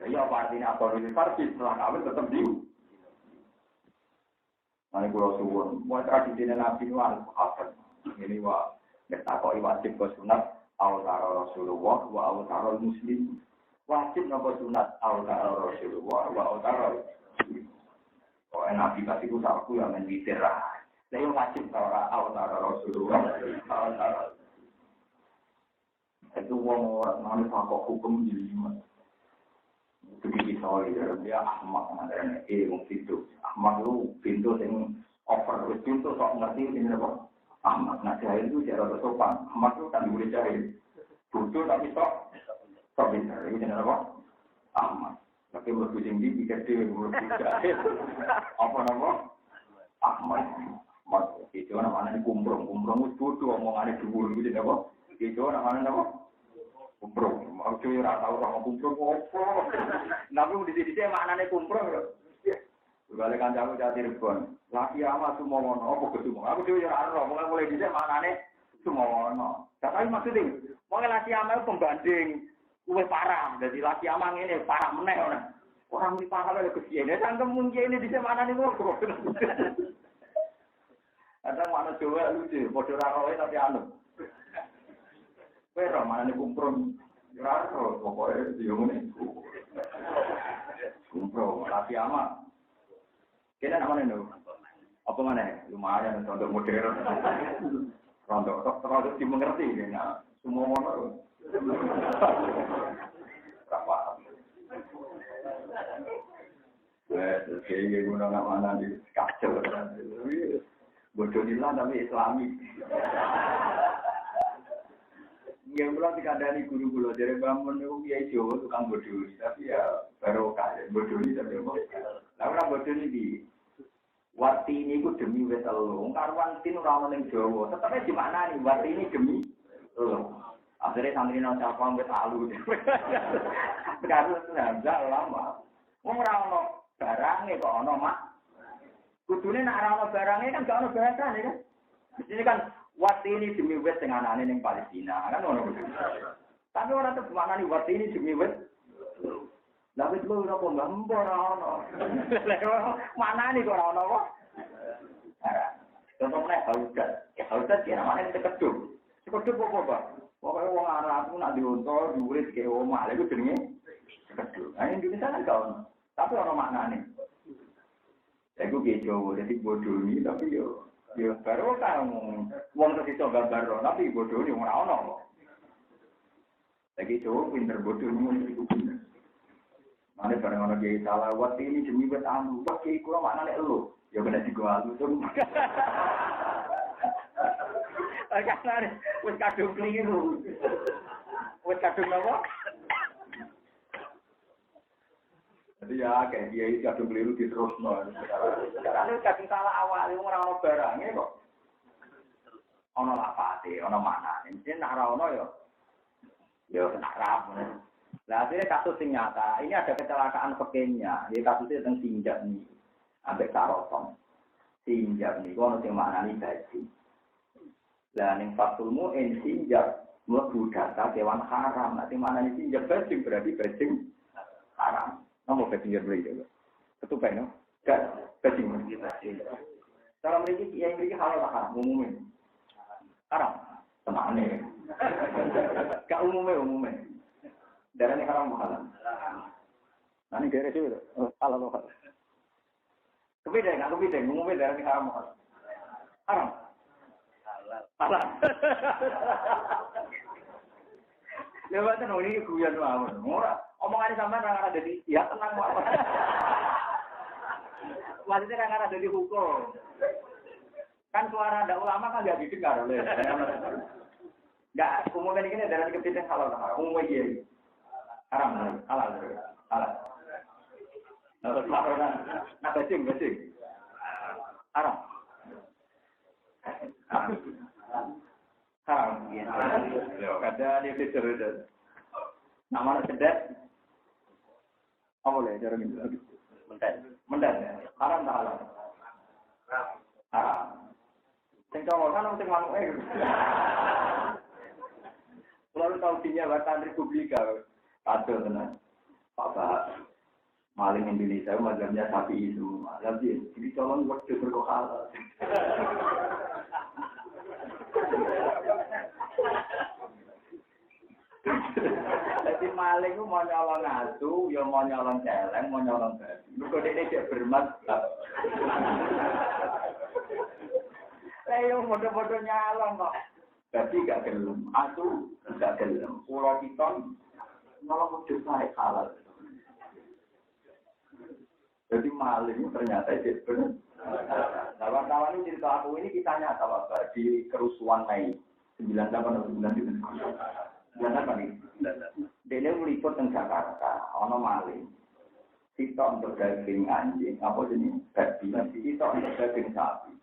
Ya apa artinya asal nulis farsi setelah kawin tetap zina. Mari kalau suwun, mau tradisi Nabi itu apa? Ini wah, kita kok wajib ke sunat al-tara Rasulullah wa al-tara Muslim. Wajib nopo sunat al-tara Rasulullah wa al-tara. Oh, Nabi kasih ku saku yang menwitir lah. Saya wajib tara al-tara Rasulullah al-tara. Itu orang mau kok hukum jadi lima. Begitu iso dia Ahmad ngarane wong pintu. Ahmad lu pintu sing over pintu sok ngerti ini apa? Ahmad nak jahil itu cara sopan. Ahmad itu kan boleh jahil. Bodoh tapi sok pintar. Ini jenenge apa? Ahmad. Tapi mlebu sing ndi pikir dhewe mlebu jahil. Apa nama? Ahmad. Ahmad itu namanya kumprong. Kumprong wis bodoh omongane dhuwur iki jenenge apa? Itu namanya apa? Kumprong. Aku ora tau ora kumprong opo. Tapi di sini maknane kumprong lho. Balik kancaku jati Cirebon. Laki ama sumowono apa kesumo. Aku dhewe ora ero, mulai dhisik maknane sumowono. Tapi maksudnya, wong laki ama pembanding luwih parah. Dadi laki ama ngene parah meneh ora. Orang iki parah lho kesiene. Sangkem mungkin ini dhisik maknane ngono. Ada makna Jawa lucu, padha ora roe tapi anu. Kowe ora maknane kumprong. Ora ero, pokoke yo ngene. Kumprong laki ama. Kena namanya itu, apa mana? Lumayan untuk modern. Rontok, terlalu dimengerti, ya. Semua orang. Berapa? Kayak guna mana di kacau. Bodoh nilah tapi Islami. Yang belum dikandani guru-guru dari bangun itu ya Jawa tukang bodoh, tapi ya baru kayak bodoh ini tapi apa? Lalu orang bodoh ini Wati ini ku demi wis telu. Karuan tin ora ono ning Jawa. Tetep di mana nih wati ini demi telu. Akhirnya santri nang Jepang wis alu. Sekarang sudah lama. Wong ora ono barange kok ono mak. Kudune nek ora ono barange kan gak ono bahasane kan. Mestine kan wati ini demi wis sing anane ning Palestina kan ono. Tapi ora tetep maknane wati ini demi wis Tapi itu ora kok mbok ora ono. Mana nih kok ora ono kok? Contohnya haudat kira mana yang terkeduk. Terkeduk apa, Pak? Pokoknya wong Arab ku nak diunta, diuris ke omah, lha iku jenenge terkeduk. Nah, Indonesia kan gak ono. Tapi ono maknane. Iku ge Jawa, dadi bodoni tapi yo baru kan wong iso gambar, tapi bodoni ora ono. Lagi Jawa pinter bodoni iku pinter. Mana barang orang gay salah, waktu ini demi buat anu, waktu kurang mana nih lo, ya kena dijual tuh. Karena wes kadung keliru, wes kadung apa? Jadi ya kayak dia itu kadung keliru terus nol. Sekarang ini kadung salah awal, orang barangnya kok, ono lapati, ono mana? Ini nak ono yo nak ramu. Nah, akhirnya kasus yang nyata, ini ada kecelakaan pekennya, ini kasusnya tentang sinjak nih, sampai karotong. Sinjak nih, kalau yang mana nih gaji. Nah, yang fakulmu, sinjak, melebu data kewan haram. Nanti mana nih sinjak bajing, berarti bajing haram. Nomor bajing yang beli juga. Ketupai, no? Gak, bajing. Kalau memiliki, yang memiliki halal haram, umumnya. Haram. Tenang nih. Gak umumnya. Darah ini haram halal. Nanti daerah itu halal halal. Kebidang, umumnya darah ini haram halal. Haram. Halal. Lewatnya ini guyon mawon. Ora, omongan sampean ora ada di ya tenang mawon. Maksudnya ora ada di hukum. Kan suara ada ulama kan enggak didengar oleh. Enggak, umumnya ini darah kebidang halal. Umumnya iya. Haram, halal. Terus laporan, nak bajing. Haram. Haram. Ada dia fitur. Nama sedet. Apa boleh cara ini? Mendat. Haram tak halal? Haram. Sing cowok kan sing manuk Lalu tahu dinya Batan Republika. Kacau tenan. Pak maling Indonesia mazhabnya sapi itu. Jadi colong waktu berkokal. Jadi maling itu mau nyolong atu, ya mau nyolong celeng, mau nyolong babi. Mereka dia bermazhab. Saya bodoh-bodoh nyolong kok. Babi gak gelem, atu gak gelem, pulau piton. Malah udah saya halal. Jadi maling ternyata itu benar. Kawan-kawan ini cerita aku ini kita nyata Bapak di kerusuhan Mei 98 atau 99. 98 ini. Dia meliput di Jakarta, ono maling. Sitok untuk daging anjing, apa jenis babi, sitok untuk daging sapi.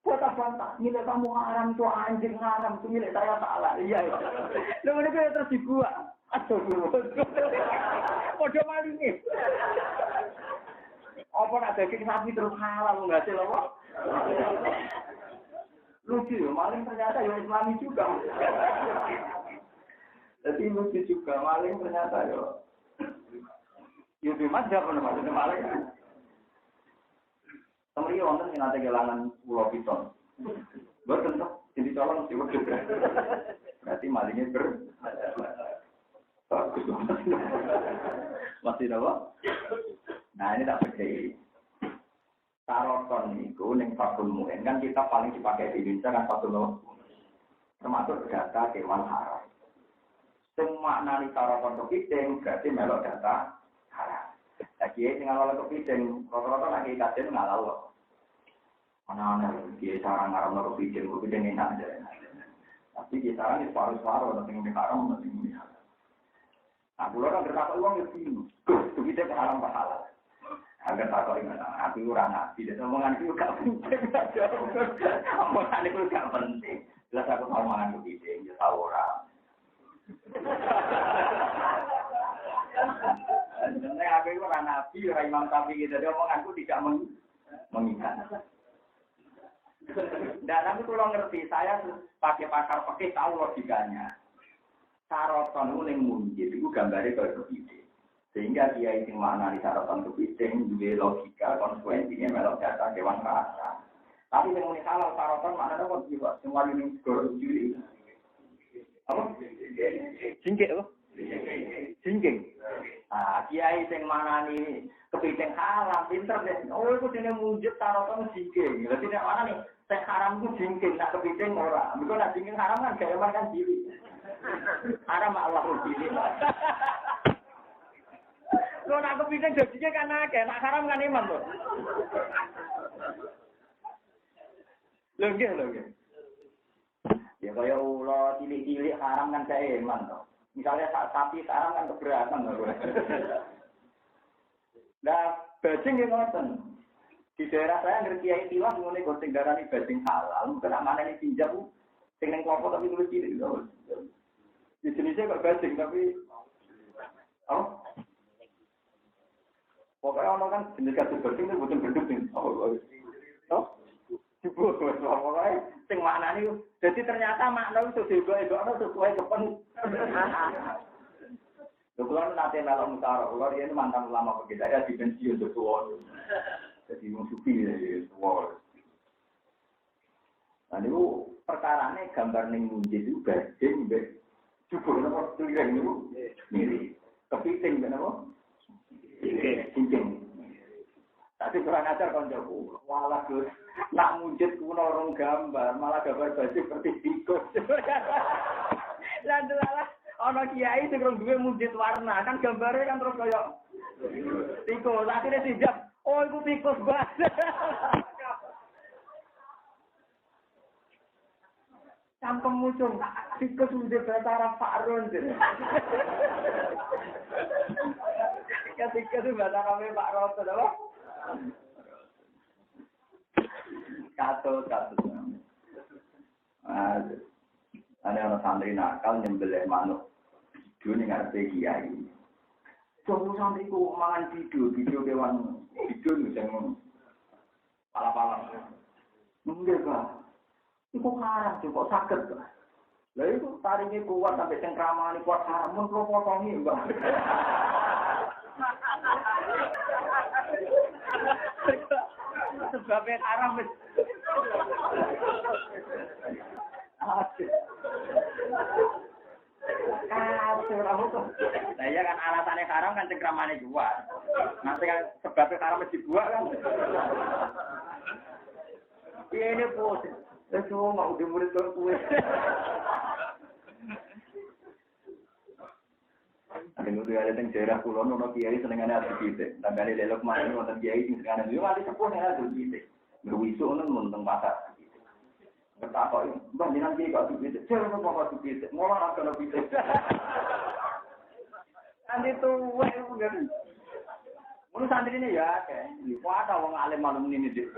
Buat apa? Milik kamu haram itu anjing haram, itu milik saya salah. Iya. Lalu ini terus dibuat. Aduh, kode maling ini. Apa nak daging sapi terus halal nggak sih lo? Lucu, maling ternyata yang Islami juga. Jadi lucu juga maling ternyata yo. Yudi macam apa maksudnya maling? Kemarin orang yang nanti kehilangan pulau piton. Betul tak? Jadi calon sih betul. Berarti malingnya bagus banget. Masih apa? Nah ini tak percaya. Taroton itu neng fakul muin kan kita paling dipakai di Indonesia kan fakul termasuk data kewan haram. Semua nani taroton kepiting berarti melok data haram. Lagi ini kalau kepiting rata-rata lagi kajian ngalau loh. Mana dia cara ngaram kepiting enak aja. Tapi kita ini separuh-separuh nanti haram nanti haram. Nah, pulau kan berapa uang itu? Kepiting haram pahala. Agar tak kau ingat, aku orang nabi. Dan omongan itu gak penting. Omongan itu gak penting. Jelas aku tahu omongan kepiting, dia tahu orang. Sebenarnya aku itu orang nabi, orang imam Syafi'i. Jadi omonganku tidak mengikat. Dan aku kalau ngerti, saya pakai pakar pakai tahu logikanya. Saroton itu yang muncul, itu gambarnya kalau kepiting. Sehingga dia itu makna di sarapan kepiting, juga logika, konsekuensinya melok data kewan rasa. Tapi yang unik halal sarapan maknanya apa juga? Semua ini juri. Apa? Jingkik apa? Jingkik. Nah, dia itu yang mana nih kepiting halal, pinter deh. Oh, itu dia munjuk sarapan jingkik. Berarti yang mana nih? Yang haram itu jingkik, nak kepiting orang. Kalau nak jingkik haram kan kewan kan jiri. Haram Allah jiri. Kalau nak kepiting jadinya kan akeh, nak haram kan iman tuh. Lenggih. Ya kaya ulo cilik-cilik haram kan saya iman tuh. Misalnya sapi haram kan keberatan tuh. Nah, bajing yang ngoten. Di daerah saya ngerti kiai tiwas ngene gosing darani bajing halal, mungkin amane ini pinjam sing ning kelompok tapi tulis cilik. Di jenisnya kok bajing tapi pokoknya orang kan jenis kasus bersing itu bukan gendut nih. Oh, dibuat pokoknya sing makna nih. Jadi ternyata makna itu juga sesuai kepen. Kalau nanti malam utara, kalau dia ini mantan ulama begitu ada di pensiun sesuatu. Jadi musuhi sesuatu. Nah itu perkaranya gambar ning munjid itu bajing, cukup nama tulisan itu mirip. Kepiting kenapa? Cincin. Tapi kurang ajar koncoku. Walah Gus, nak munjid kuno orang gambar, malah gambar baju seperti tikus. Lan delalah ana kiai sing rong duwe munjid warna, kan gambarnya kan terus kaya tikus. Akhirnya dijak, oh iku tikus banget. Sampeng muncul, tikus udah betara Farun. Ketika itu bahasa kami Pak Roto, apa? Katut. Ada orang santri nakal nyembelih manuk. Video ini ngerti kiai. Coba santriku mangan video kewan video yang pala-pala. Enggak Pak. Itu haram, kok sakit Pak. Lah itu taringnya kuat sampai cengkraman kuat haram, mun potongi Mbak. Sebabnya haram. Nah iya kan alasannya haram kan cengkramannya kuat. Nanti kan sebabnya haram dibuat kan. Ini bos. Itu mau dimurid kue. Ada yang ada yang daerah kulon, ono kiai senengane adu pitik. Tanggane lelok mari wonten kiai sing senengane yo mati sepuh nek adu pitik. Berwisu ono munteng pasar. Bertakok, "Mbah jenengan kiai kok adu pitik?" "Jare kok adu pitik?" "Ngono ora kena pitik." Andi tuwek ngono. Mun santrine ya akeh. Iku ada wong alim malum ini dik.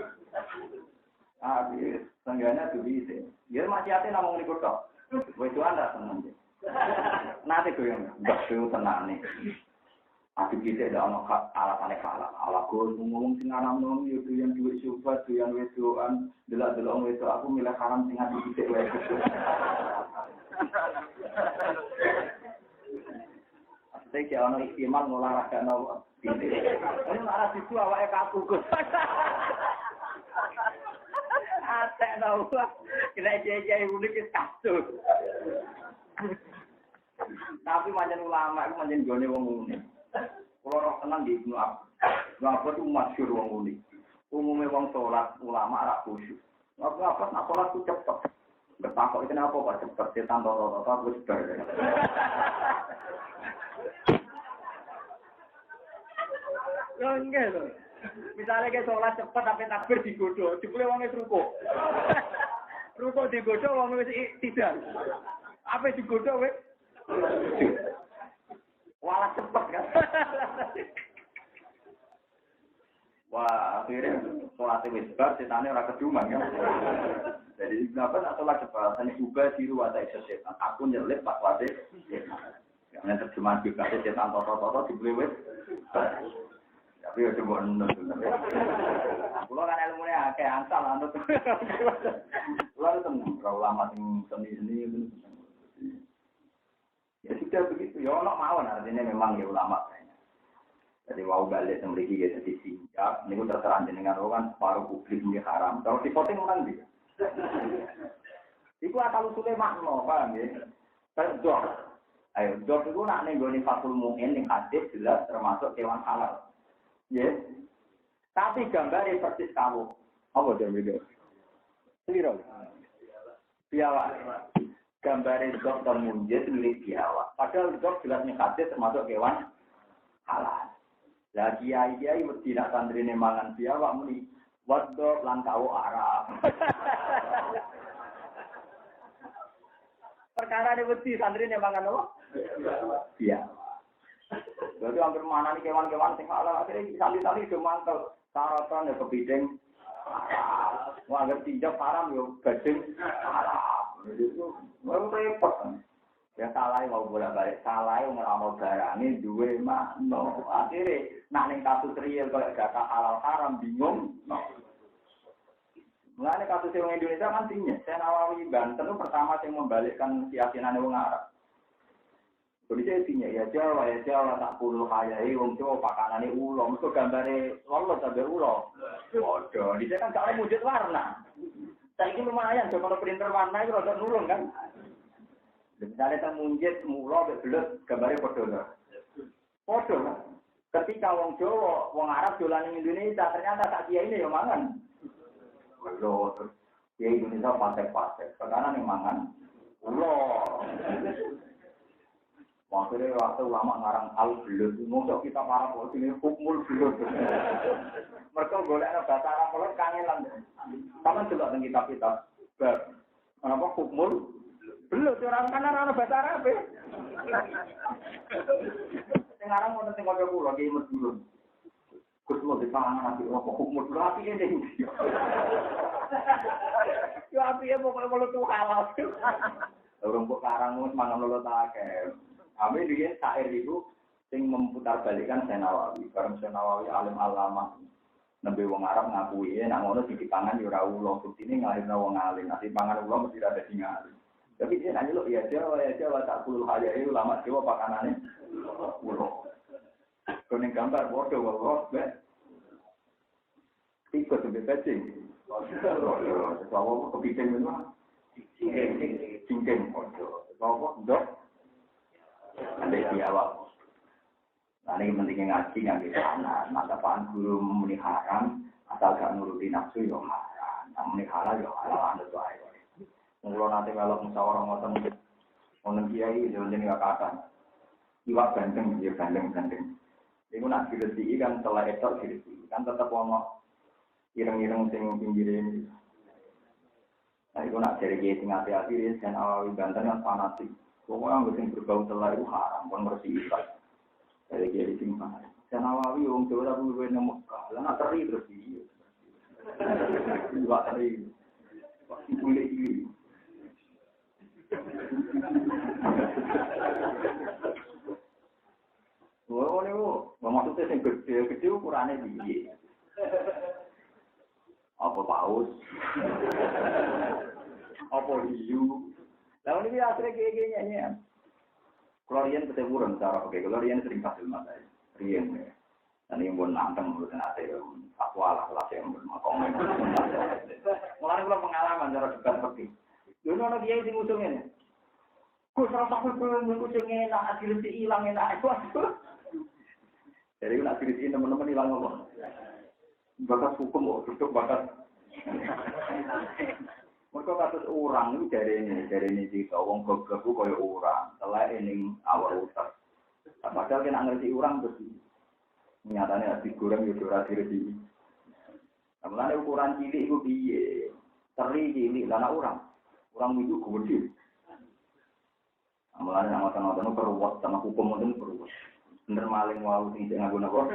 Habis tanggane adu pitik. Ya maksiate namung niku tok. Wis ora seneng. Nanti goyang, enggak seru tenane. Aku kita ada anak alasannya kalah. Ala gue ngomong sing anak nom, itu yang duit syubat, itu yang wedoan, delok itu aku milih haram sing ati kita wedo. Maksudnya kayak anak istimal ngolahraga nawa. Ini arah situ awalnya kaku. Atek nawa, kena jaya unik kasus. Tapi manjen ulama itu manjen gone wong unik. Kalau roh tenang di Ibnu Abbas. Ibnu Abbas itu masyhur wong unik. Umumnya wong sholat ulama rak khusyuk. Ibnu Abbas nak sholat itu cepet. Bertakok itu kenapa kok cepet? Setan toto wis bar. Yo enggak lho. Misalnya ke sholat cepet tapi takbir digodho, jebule wong wis ruko. Ruko digodho wong wis tidak. Apa digodho wis walah cepet kan. Wah, akhirnya sholat wis bar, setane ora keduman kan. Jadi kenapa nak sholat cepat? Hanya ubah diru ada setan. Aku nyelip pas wate setan. Yang terjemahan juga setan toto dibeli wis. Tapi ya coba nonton. Kulo kan ilmunya akeh ansal anut. Kulo tenang, ulama sing seni ya sudah begitu, ya ono mawon artinya memang ya ulama kayaknya. Jadi mau balik memiliki ya jadi siap, ini udah terserah dengan orang separuh publik ini haram. Kalau di voting orang dia, itu asal usulnya makna, paham ya? Dok, ayo dok itu nak nenggoni Fathul Mu'in yang hadis jelas termasuk hewan halal, ya. Tapi gambarnya persis kamu, apa dia beda? Selirol, biawak. Gambar dok dan munjid milik biawak. Padahal dok jelas hadis termasuk hewan halal. Lah kiai mesti nak santrine mangan biawak muni wadok lan kau Arab. Perkara ini mesti santrine mangan apa? Biawak. Jadi hampir mana nih kewan-kewan sing halal akhirnya sali-sali do mangkel. Sarapan ya kepiting. Wah, ngerti tinjau haram yo gading haram. Itu repot kan. Ya salah mau bolak-balik, salah ngeramal barangnya duwe makno. Akhirnya nak ning kasus real kalau data halal haram bingung. Mulane kasus wong Indonesia kan tinggi. Saya Nawawi Banten itu pertama yang membalikkan keyakinan wong Arab. Jadi saya tinggi ya Jawa tak puluh hayai wong Jawa pakanane ulo, mesti gambare lolos sampai ulo. Waduh, di sana kan kalau wujud warna. Saya ini lumayan, kalau printer warna itu rada nurun kan. Misalnya kita munjit, mulo, bebelut, gambarnya podo. Ketika wong Jawa, wong Arab dolan ning Indonesia, ternyata tak kiai ini yang mangan. Lho, terus kiai Indonesia pasek-pasek. Sekarang yang mangan, ulo. Maksudnya waktu ulama ngarang al-belut, mungkin kita para polisi ini hukmul belut. Mereka goleknya bahasa Arab kalau kangenan. Sama juga dengan kitab-kitab. Kenapa hukmul? Belum, orang kan ada bahasa Arab ya. Sekarang mau nanti ngomong pulau, dia imut dulu. Kusmo di pangan nanti, apa hukmul dulu, api ini. Ya api ini pokoknya mau tuh halal. Orang kok karang mana lo tak kayak. Kami dia syair itu sing memutar balikan Nawawi. Bareng Nawawi alim alama. Nabi wong Arab ngakui nak ngono di pangan yo ora ulo, bukti ini ngalirna wong alim. Nanti pangan ulo mesti ada sing alim. Tapi dia nanya lo ya Jawa tak puluh hayai ulama Jawa pakanane ulo. Kuning gambar bodoh wae. Ikut sampai pecing. Kalau kepiting memang cingking bodoh. Kalau dok ada biawak. Nah ini pentingnya ngaji nggak bisa anak. Masa pan guru memuni haram, asal gak nuruti nafsu yo haram. Memuni halal yo halal anda tuh ayo. Mula nanti kalau musyawarah ngoten kiai jangan jadi kata. Iwak bandeng, ya bandeng. Iku nak diresi kan setelah etok diresi kan tetap ono ireng-ireng sing pinggirin. Nah itu nak dari kiai sing hati-hati dan awawi Banten kan fanatik. Pokoknya nggak sing berbau telah itu haram, kon bersih ikat. Dari kiai sing fanatik. Dan awawi wong Jawa tapi gue nemu kalah, nak teri terus dia. Iwak teri, kulit ini. Oh, ini maksudnya yang gede ukurannya dia. Apa paus? Apa hiu? Lalu ini akhirnya kayak Klorian ketemuran cara pakai klorian sering hasil mata. Rian ya. Dan yang pun nanteng menurut nanti aku alah yang bermakong. Mulai kalau pengalaman cara dekat seperti. Dulu orang dia yang ngusungnya. Kau serasa ngusungnya nak hasil si hilang enak itu. Jadi nak hasil si teman-teman hilang apa? Bakat hukum, untuk bakat. Mereka kasus orang itu dari ini juga, wong goblok itu kaya orang, setelah ini awal utak. Padahal kita ngerti orang terus nyatanya digoreng ya ora direti. Mulane ukuran cilik itu piye? Teri cilik lan orang itu gede. Mulane nang-nang perwat sama hukum itu perwat. Bener maling wau sing nganggo napa?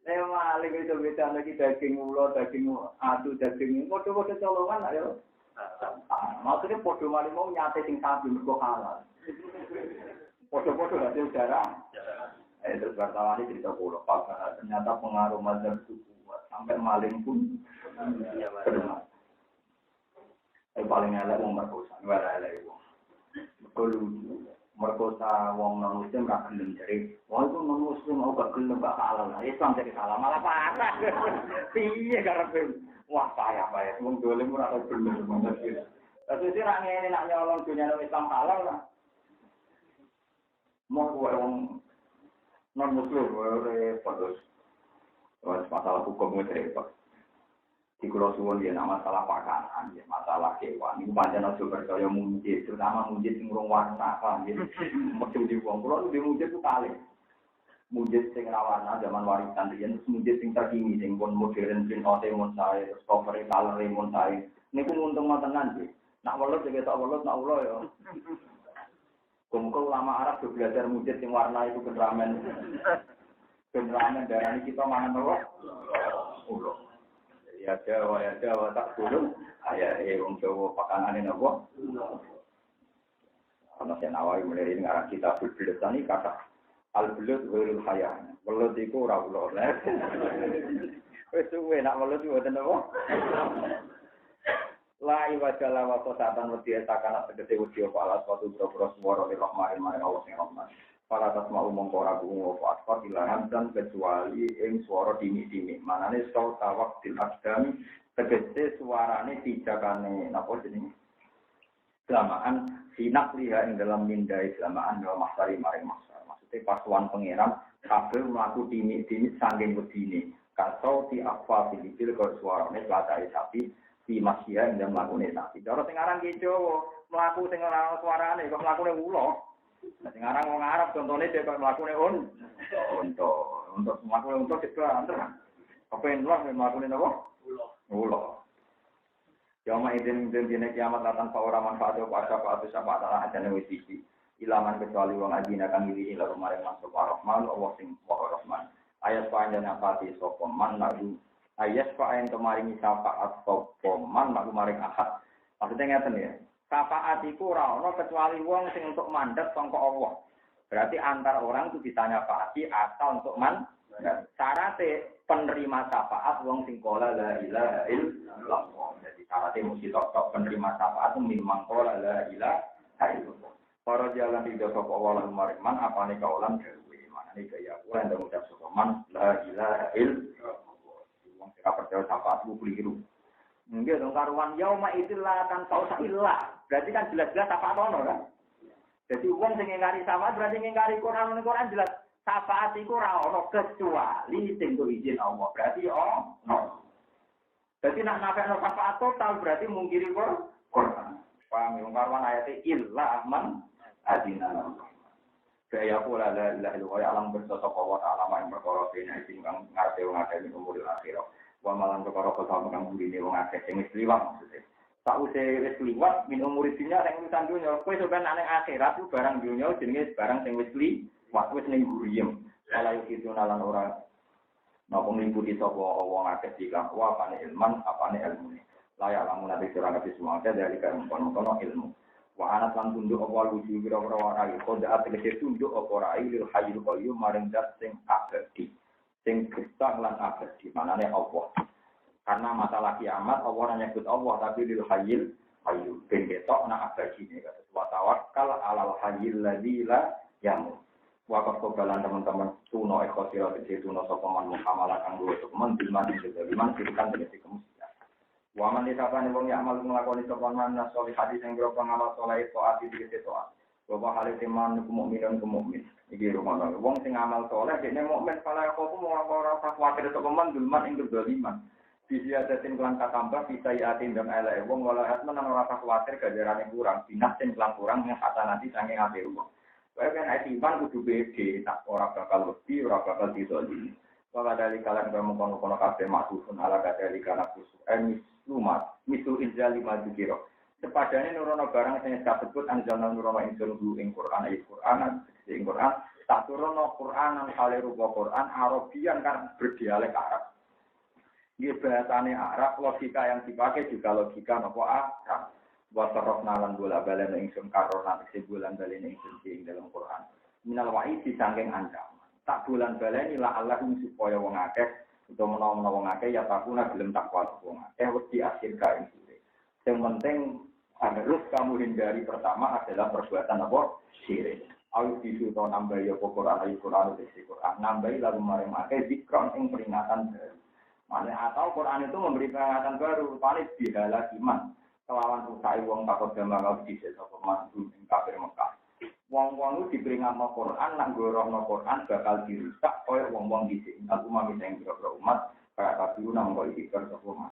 Maling itu beda lagi daging ulo, daging adu, daging podo-podo colongan ayo. Maksudnya podo maling mau nyate sing sapi mergo halal. Podo-podo hasil darah. Terus wartawan ini cerita pulau Pak, ternyata pengaruh mazhab itu kuat sampai maling pun. Paling elek wong merkosa, ora elek wong. Merkosa wong non muslim ra gelem jare. Wong itu non muslim mau gak gelem gak halal. Islam jadi salah malah parah. Piye karepe? Wah, payah. Wong dolim ora tau bener maksud. Terus iki ra ngene nak nyolong dunia Islam halal lah. Mau wong non muslim repot. Masalah hukum itu repot. Di Pulau Suwon dia nama masalah pakanan, ya masalah kewan. Ini panjang aja percaya mujid, terutama mujid yang ngurung warna, kan? Maksud di Pulau Pulau di mujid itu kali. Mujid sing warna zaman warisan dia, terus mujid sing terkini, sing pun modern, sing otemon saya, terus cover color remon saya. Ini pun untung matenan sih. Nak welut juga tak welut, nak ulo ya. Kumpul ulama Arab juga belajar mujid sing warna itu generamen. Generamen darah ini kita mana tahu? Ulo. Ya Jawa tak dulu. Ayah wong Jawa pakanane napa? Ana sing Nawawi mulai ngarang kita belut tani kata al-belut ghairul haya. Belut iku ora ulo. Wis suwe nak belut mboten napa? La iwajala wa qatan wa tiasakana tegese wedi apa alas watu boro-boro swara rahmanin marang Allah sing rahman. Para tasma umum ora bungo fatwa ilahan dan kecuali ing swara dini-dini. Manane sauta waqtil asdami tegese suarane pijakane napa jenenge? Selamaan sinak liha ing dalam mindai selamaan dalam masari maring masar. Maksudnya pasuan pangeran kabeh mlaku dini-dini saking wedine. Kasau ti akwa filipil kok suarane platake sapi di masya ing dalam lakune sapi. Cara sing aran ki Jawa mlaku sing ora suarane kok mlakune ulo. Sekarang orang Arab contohnya dia kalau melakukan untuk melakukan untuk itu antara apa yang telah melakukan apa? Ulo. Jama izin dina kiamat datang para manfaat apa atau syafaat Allah aja nih sisi. Ilaman kecuali wong adina kang iki ila kemarin masuk Ar-Rahman Allah sing Ar-Rahman. Ayat panjang pati sapa man lagu ayat yang kemarin syafaat sapa man lagu maring ahad. Maksudnya ngeten ya. Syafaat iku ora ana kecuali wong sing untuk mandat sangka Allah. Berarti antar orang itu bisa nyafaati asal untuk mandat. Syaratnya penerima syafaat wong sing qala la ilaha illallah. Jadi syaratnya mesti tok penerima syafaat memang qala la ilaha illallah. Para jalan di sapa Allah mariman apane kaulan dewe. Manane kaya ora ndang ucap sapa man la ilaha illallah. Wong sing percaya syafaat ku keliru. Mungkin dong karuan yauma idzillah kan sausa illah. Berarti kan jelas-jelas syafaat ono kan. Jadi wong sing ngingkari syafaat berarti ngingkari Quran jelas syafaat iku ora ono kecuali sing izin Allah. Berarti ono. Jadi nak nafekno syafaat total berarti mungkiri Quran. Paham wong karuan ayate illa man adina. Saya pula la ilaha illallah alam bersosok wa ta'ala yang perkara dene sing kang ngarepe wong akeh ing umur akhir. Wa malan perkara kota kang burine wong akeh sing wis liwat maksudnya. Sakwise wis liwat min umur dunya sing urusan dunya, kowe sampeyan nang akhirat ku barang dunya jenenge barang sing wis liwat wis ning guriem. Ala itu nalan ora napa ngliputi sapa wong akeh dikang wa apane ilman apane ilmune. Layak lamun ati sira kabeh semua dari kan kono ilmu. Wa anat lan tunduk apa wujuh kira-kira warai koda tegese tunduk apa rai lil hayyul qayyum maring zat sing abadi sing gesang lan abadi manane Allah karena masalah kiamat Allah ora nyebut Allah tapi lil hayyul qayyum ben ketok nak abadine kata wa tawakkal alal hayyil ladzi la yamut wa qabalan teman-teman tuno ekosira tegese tuno sapa man muamalah kang luwih temen dimane diman kan tegese kemudian Waman disapane wong ya amal nglakoni sapa man nasoli hadis sing boro ngamal saleh to ati dikete to. Bapak hale teman mukmin mukmin. Iki rumono. Wong sing amal saleh dene mukmin kala aku mau ora usah kuwatir sapa man dulman ing doliman. Bisi adatin kelan tambah bisa yatin dan elek wong wala hatman ora usah kuwatir gajarane kurang. Dinas sing kelan kurang yang kata nanti sange ate wong. Kowe kan atiban kudu beda tak ora bakal lebih ora bakal didolimi. Wala dari kalian kono kabeh maksudun ala dari kana khusus. Lumat, misu injali maju kiro. Sepadane nurono barang sing disebut anjana nurono insun ing Quran ayat Quran ing Quran tak turono Quran nang kale rupa Quran Arabian kan berdialek Arab. Iki bahasane Arab, logika yang dipakai juga logika napa Arab. Wa sarofna lan bola balen ingsun karona tekse bulan balen ingsun ing dalam Quran. Minal wa'i disangking ancaman. Tak bulan baleni la Allah supaya wong akeh untuk menawa wong akeh ya takuna gelem takwa wong akeh wis diakhirkan iki. Yang penting harus kamu hindari pertama adalah perbuatan apa? Syirik. Ayo disuruh nambah ya Quran itu Quran nambah lalu maring akeh zikron ing peringatan baru. Mana atau Quran itu memberi peringatan baru paling dihalah iman. Kelawan usai wong takut gambar di desa pemandu ing kafir Mekah. Wong-wong itu diperingatno Quran, nak gorohno Quran bakal dirusak oleh wong-wong di sini. Aku mami sayang beberapa umat, kayak tapi nang kau ikut